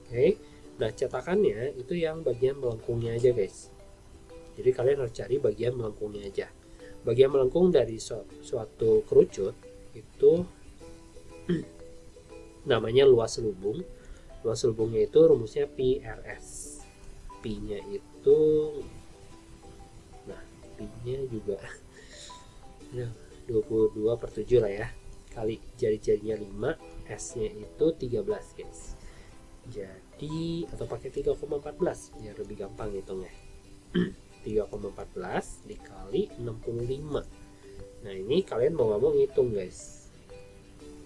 Oke. Nah, cetakannya itu yang bagian melengkungnya aja, guys. Jadi kalian harus cari bagian melengkungnya aja. Bagian melengkung dari suatu kerucut itu namanya luas selubung. Luas selubungnya itu rumusnya PRS. P-nya itu, nah, P-nya juga 22/7 lah ya, kali jari-jarinya 5, S-nya itu 13, guys. Jadi, atau pakai 3,14 biar lebih gampang hitungnya. 3,14 dikali 65. Nah, ini kalian mau nggak mau ngitung, guys.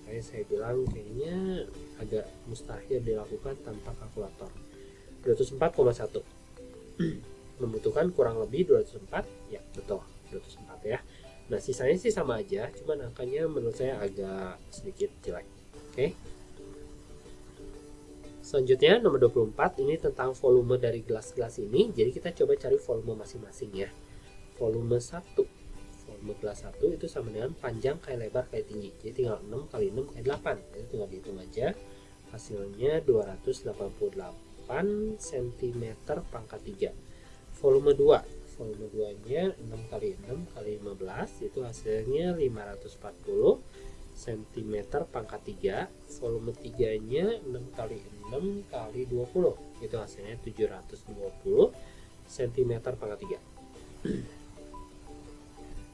Kayak saya bilang kayaknya agak mustahil dilakukan tanpa kalkulator. 204,1 membutuhkan kurang lebih 204, ya betul, 204 ya. Nah, sisanya sih sama aja, cuman angkanya menurut saya agak sedikit jelek. Oke. Selanjutnya nomor 24, ini tentang volume dari gelas-gelas ini. Jadi kita coba cari volume masing-masing ya. Volume 1, volume gelas 1 itu sama dengan panjang kali lebar kali tinggi. Jadi tinggal 6 kali 6 kali 8. Jadi tinggal dihitung aja. Hasilnya 288 cm pangkat 3. Volume 2, volume 2-nya 6 kali 6 kali 15, itu hasilnya 540 cm pangkat 3. Volume 3-nya 6 kali 6 kali 20, itu hasilnya 720 cm pangkat 3.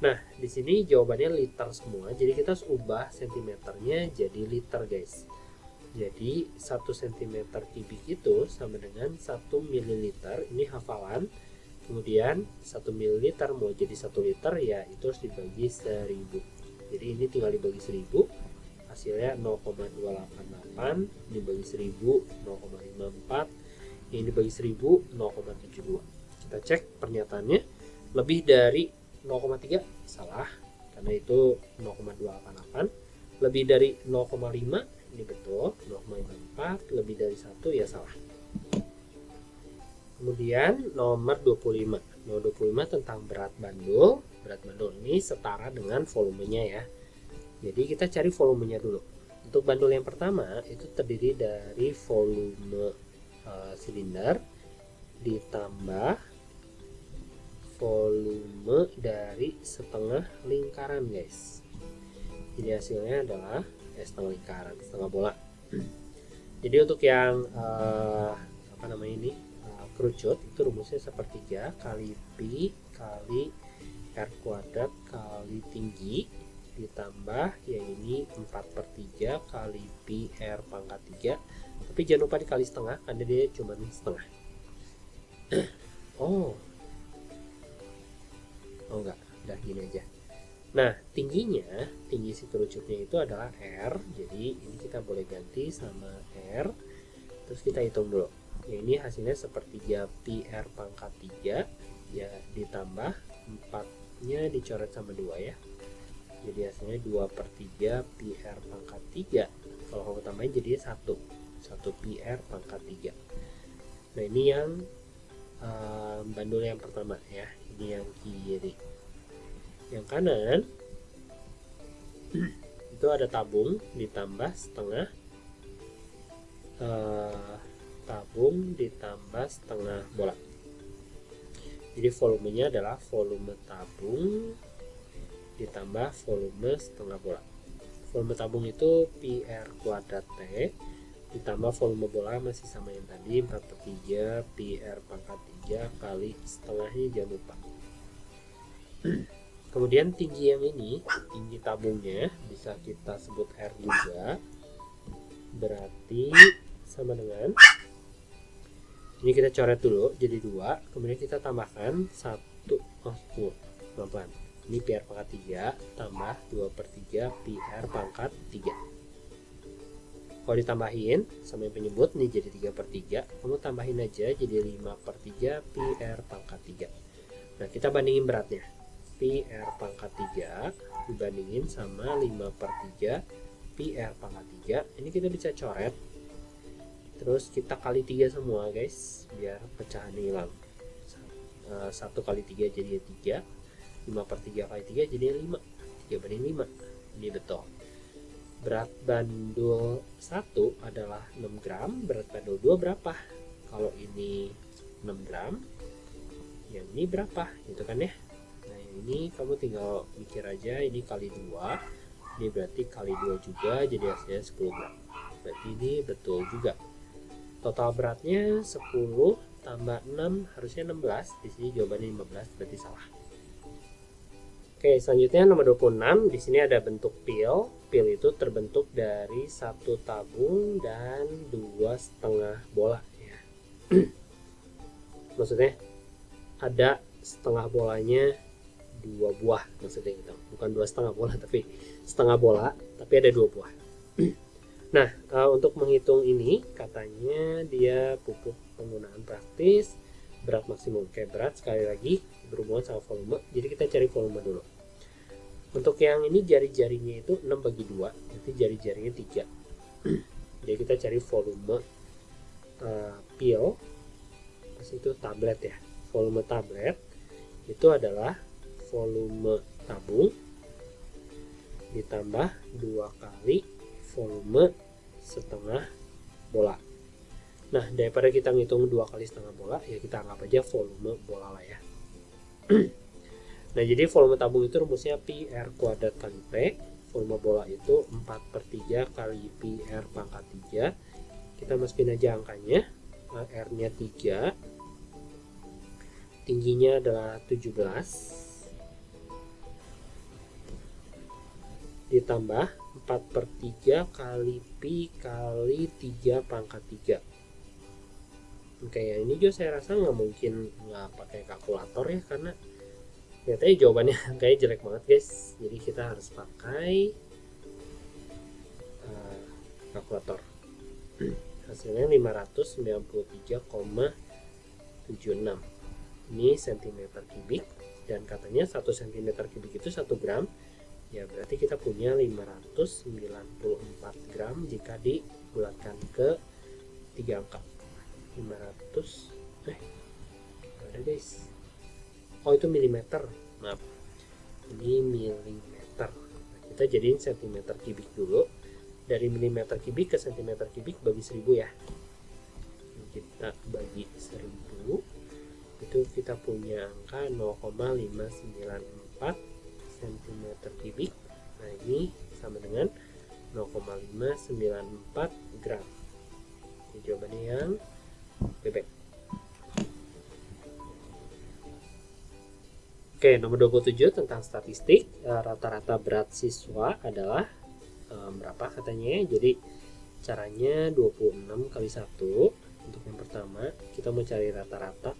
Nah, di sini jawabannya liter semua, jadi kita harus ubah cm-nya jadi liter, guys. Jadi 1 cm kubik itu sama dengan 1 ml. Ini hafalan. Kemudian 1 ml mau jadi 1 liter ya itu harus dibagi 1000. Jadi ini tinggal dibagi 1000, hasilnya 0,288, dibagi 1000 0,54, ini dibagi 1000 0,72. Kita cek pernyataannya, lebih dari 0,3 salah karena itu 0,288, lebih dari 0,5 ini betul, 0,54, lebih dari 1 ya salah. Kemudian nomor 25. Nomor 25 tentang berat bandul. Berat bandul ini setara dengan volumenya ya. Jadi kita cari volumenya dulu. Untuk bandul yang pertama itu terdiri dari volume silinder ditambah volume dari setengah lingkaran, guys. Jadi hasilnya adalah setengah lingkaran, setengah bola. Jadi untuk yang apa namanya ini kerucut itu rumusnya sepertiga kali pi kali r kuadrat kali tinggi ditambah ya ini 4/3 kali pi r pangkat 3, tapi jangan lupa dikali setengah karena dia cuma setengah. oh enggak, udah gini aja. Nah, tinggi si kerucutnya itu adalah R, jadi ini kita boleh ganti sama R. Terus kita hitung dulu. Ya, ini hasilnya sepertiga pi r pangkat 3 ya ditambah 4-nya dicoret sama 2 ya. Jadi hasilnya 2/3 pi r pangkat 3. Kalau kamu tambahin jadinya 1 pi r pangkat 3. Nah, ini yang bandul yang pertama ya. Ini yang kiri. Yang kanan itu ada tabung ditambah setengah bola. Jadi volumenya adalah volume tabung ditambah volume setengah bola. Volume tabung itu pi r kuadrat T ditambah volume bola masih sama yang tadi 4/3 pi r pangkat 3 kali setengahnya, jangan lupa. Kemudian tinggi yang ini, tinggi tabungnya bisa kita sebut R juga, berarti sama dengan, ini kita coret dulu jadi 2, kemudian kita tambahkan 1, pelan-pelan, ini pi r pangkat 3 tambah 2/3 pi r pangkat 3. Kalau ditambahin sama yang penyebut ini jadi 3/3, kamu tambahin aja jadi 5/3 pi r pangkat 3. Nah, kita bandingin beratnya. Pi r pangkat 3 dibandingin sama 5/3 pi r pangkat 3, ini kita bisa coret terus kita kali 3 semua, guys, biar pecahan hilang. 1 kali 3 jadi 3, 5/3 kali 3 jadi 5. 3/5. Ini betul. Berat bandul 1 adalah 6 gram. Berat bandul 2 berapa? Kalau ini 6 gram, yang ini berapa? Gitu kan ya. Nah, yang ini kamu tinggal mikir aja, ini kali 2. Ini berarti kali 2 juga, jadi hasilnya 10 gram. Berarti ini betul juga. Total beratnya 10 tambah 6 harusnya 16. Di sini jawabannya 15, berarti salah. Oke, selanjutnya nomor 26. Di sini ada bentuk pil. Pil itu terbentuk dari satu tabung dan 2,5 bola ya. Maksudnya ada setengah bolanya 2 buah, maksudnya gitu. Bukan 2,5 bola tapi setengah bola, tapi ada 2 buah. Nah, untuk menghitung ini katanya dia pupuk penggunaan praktis, berat maksimum. Kayak berat sekali lagi berhubungan sama volume, jadi kita cari volume dulu. Untuk yang ini jari-jarinya itu 6/2, berarti jari-jarinya 3. Jadi kita cari volume pil, pas itu tablet ya. Volume tablet itu adalah volume tabung ditambah 2 kali volume setengah bola. Nah, daripada kita ngitung 2 kali setengah bola, ya kita anggap aja volume bola lah ya. Nah, jadi volume tabung itu rumusnya pi R kuadrat kali P. Volume bola itu 4/3 kali pi R pangkat 3. Kita masukin aja angkanya. R-nya 3. Tingginya adalah 17. Ditambah 4/3 kali pi kali 3 pangkat 3. Oke, yang ini juga saya rasa nggak mungkin nggak pakai kalkulator ya, karena ternyata jawabannya kayak jelek banget guys. Jadi kita harus pakai kalkulator. Hasilnya 593,76. Ini cm3, dan katanya 1 cm3 itu 1 gram. Ya berarti kita punya 594 gram jika dibulatkan ke 3 angka. 500 ada guys. Oh, itu milimeter, maaf, ini milimeter. Nah, kita jadiin centimeter kubik dulu. Dari milimeter kubik ke centimeter kubik bagi 1000 ya. Kita bagi 1000, itu kita punya angka 0,594 cm kubik. Nah, ini sama dengan 0,594 gram. Ini jawabannya yang bebek. Oke, nomor 27 tentang statistik. Rata-rata berat siswa adalah berapa katanya. Jadi caranya 26 kali 1. Untuk yang pertama kita mau cari rata-rata.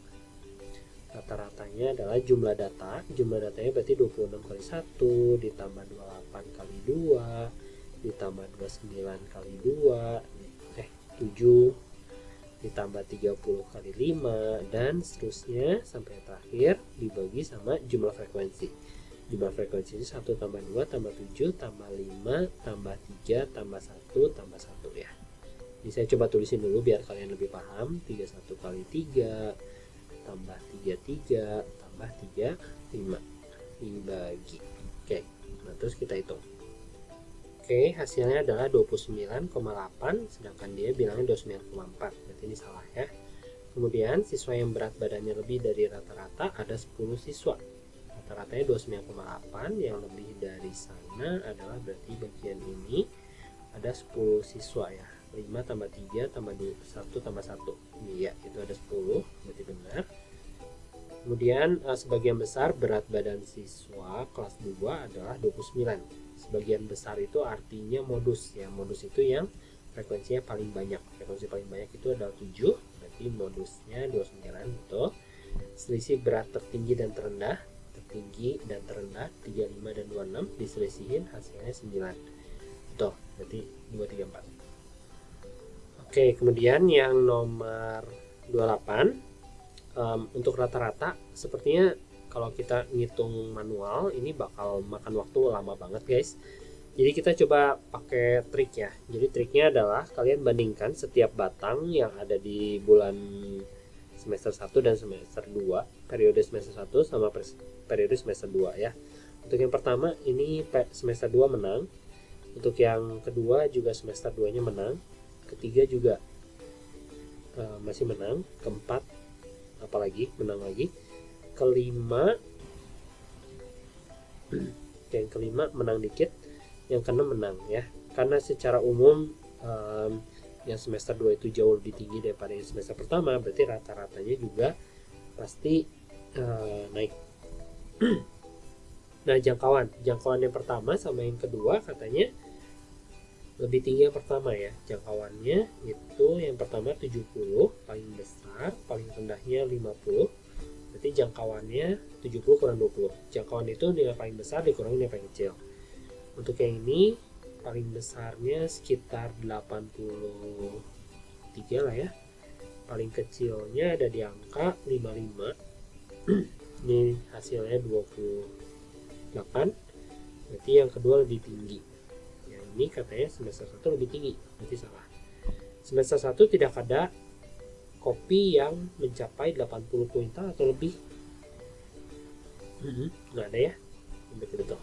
Rata-ratanya adalah jumlah data. Jumlah datanya berarti 26 kali 1 ditambah 28 kali 2 ditambah 29 kali 2 7 ditambah 30 kali 5 dan seterusnya sampai terakhir dibagi sama jumlah frekuensi. Jumlah frekuensi ini 1 tambah 2 tambah 7 tambah 5 tambah 3 tambah 1 tambah 1 ya. Ini saya coba tulisin dulu biar kalian lebih paham. 31 kali 3 tambah 33 tambah 35 dibagi. Oke, nah terus kita hitung. Oke, hasilnya adalah 29,8, sedangkan dia bilangnya 29,4, berarti ini salah ya. Kemudian siswa yang berat badannya lebih dari rata-rata ada 10 siswa. Rata-ratanya 29,8, yang lebih dari sana adalah berarti bagian ini ada 10 siswa ya. 5 tambah 3 tambah 2, 1 tambah 1. Iya, itu ada 10, berarti benar. Kemudian sebagian besar berat badan siswa kelas 2 adalah 29. Sebagian besar itu artinya modus ya. Modus itu yang frekuensinya paling banyak. Frekuensi paling banyak itu adalah 7, berarti modusnya 29 betul. Selisih berat tertinggi dan terendah, tertinggi dan terendah 35 dan 26 diselisihin hasilnya 9. Betul, berarti 2, 3, 4. Oke, kemudian yang nomor 28. Untuk rata-rata sepertinya kalau kita ngitung manual ini bakal makan waktu lama banget guys. Jadi kita coba pakai trik ya. Jadi triknya adalah kalian bandingkan setiap batang yang ada di bulan semester 1 dan semester 2 periode semester 1 sama periode semester 2 ya. Untuk yang pertama ini semester 2 menang. Untuk yang kedua juga semester 2 nya menang. Ketiga juga masih menang. Keempat apalagi menang lagi. Kelima yang kelima menang dikit. Yang keenam menang ya. Karena secara umum yang semester 2 itu jauh lebih tinggi daripada yang semester pertama, berarti rata-ratanya juga pasti naik. Nah, jangkauan yang pertama sama yang kedua katanya lebih tinggi yang pertama ya. Jangkauannya itu yang pertama 70 paling besar, paling rendahnya 50. Berarti jangkauannya 70 kurang 20. Jangkauan itu nilai paling besar dikurangi nilai paling kecil. Untuk yang ini paling besarnya sekitar 83 lah ya. Paling kecilnya ada di angka 55. Ini hasilnya 28. Berarti yang kedua lebih tinggi. Yang ini katanya semester 1 lebih tinggi. Berarti salah. Semester 1 tidak ada kopi yang mencapai 80 kuintal atau lebih. Nggak ada ya. Betul-betul.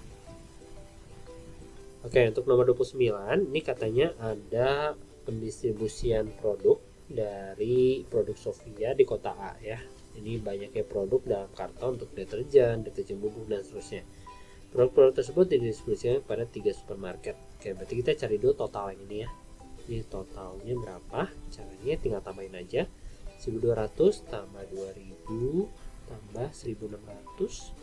Oke, untuk nomor 29 ini katanya ada pendistribusian produk dari produk Sofia di kota A ya. Ini banyaknya produk dalam karton untuk deterjen bubuk dan seterusnya. Produk-produk tersebut didistribusikan pada 3 supermarket. Oke, berarti kita cari dulu total yang ini ya. Ini totalnya berapa? Caranya tinggal tambahin aja. 1200 tambah 2000 tambah 1600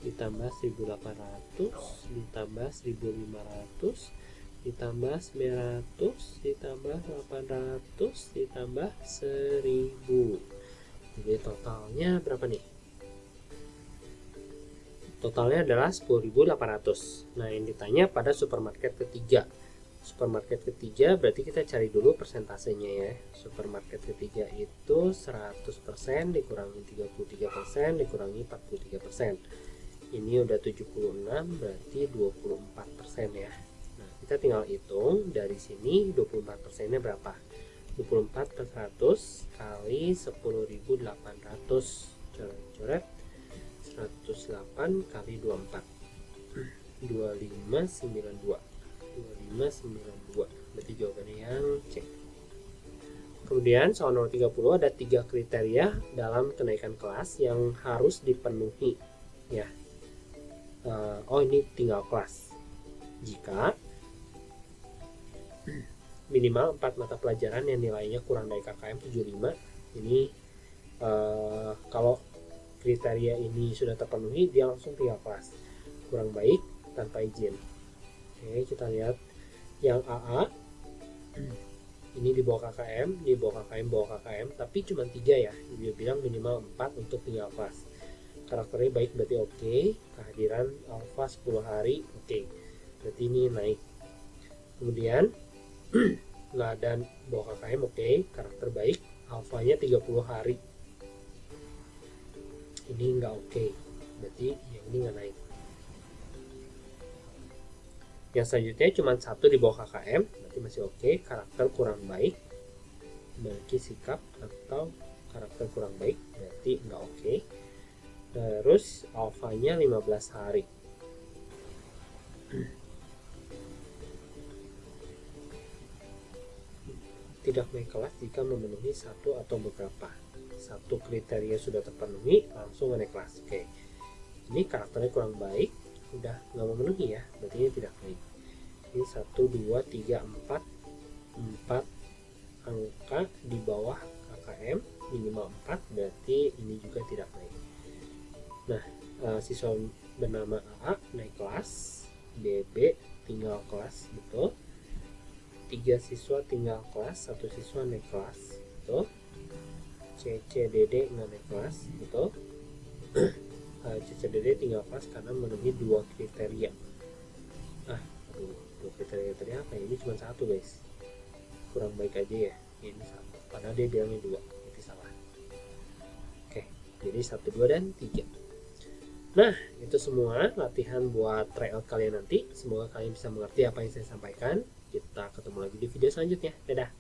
ditambah 1800 ditambah 1500 ditambah 900 ditambah 800 ditambah 1000. Jadi totalnya berapa nih? Totalnya adalah 10.800. Nah, yang ditanya pada supermarket ketiga. Supermarket ketiga berarti kita cari dulu persentasenya ya. Supermarket ketiga itu 100% dikurangi 33% dikurangi 43%. Ini udah 76 berarti 24% ya. Nah, kita tinggal hitung dari sini 24%-nya berapa? 24 per 100 kali 10.800 coret-coret 108 kali 24 2592 berarti jawabannya yang C. Kemudian soal nomor 30 ada 3 kriteria dalam kenaikan kelas yang harus dipenuhi ya. Ini tinggal kelas jika minimal 4 mata pelajaran yang nilainya kurang dari KKM 75. Ini kalau kriteria ini sudah terpenuhi dia langsung tinggal kelas. Kurang baik tanpa izin. Oke, kita lihat yang AA ini di bawah KKM, di bawah KKM, tapi cuma 3 ya. Dia bilang minimal 4 untuk tinggal kelas. Karakternya baik berarti oke. Kehadiran alfa 10 hari oke. Berarti ini naik. Kemudian nggak ada bawah KKM oke. Karakter baik. Alfanya 30 hari. Ini nggak oke. Berarti yang ini nggak naik. Yang selanjutnya cuma 1 di bawah KKM. Berarti masih oke. Karakter kurang baik. Memiliki sikap atau karakter kurang baik. Berarti nggak oke. Terus alfanya 15 hari. Tidak naik kelas jika memenuhi 1 atau beberapa. 1 kriteria sudah terpenuhi, langsung naik kelas. Oke. Ini karakternya kurang baik, udah nggak memenuhi ya, berarti ini tidak naik. Ini 1, 2, 3, 4 angka di bawah KKM, minimal 4, berarti ini juga tidak naik. Nah, siswa bernama AA naik kelas, BB tinggal kelas, betul. 3 siswa tinggal kelas, 1 siswa naik kelas, betul. CCDD nggak naik kelas, betul. CCDD tinggal kelas karena memenuhi 2 kriteria. 2 kriteria tadi apa ya? Ini cuma 1 guys. Kurang baik aja ya. Ini 1. Padahal dia bilangnya 2. Itu salah. Oke, jadi 1, 2, dan 3. Nah, itu semua latihan buat tryout kalian nanti. Semoga kalian bisa mengerti apa yang saya sampaikan. Kita ketemu lagi di video selanjutnya. Dadah!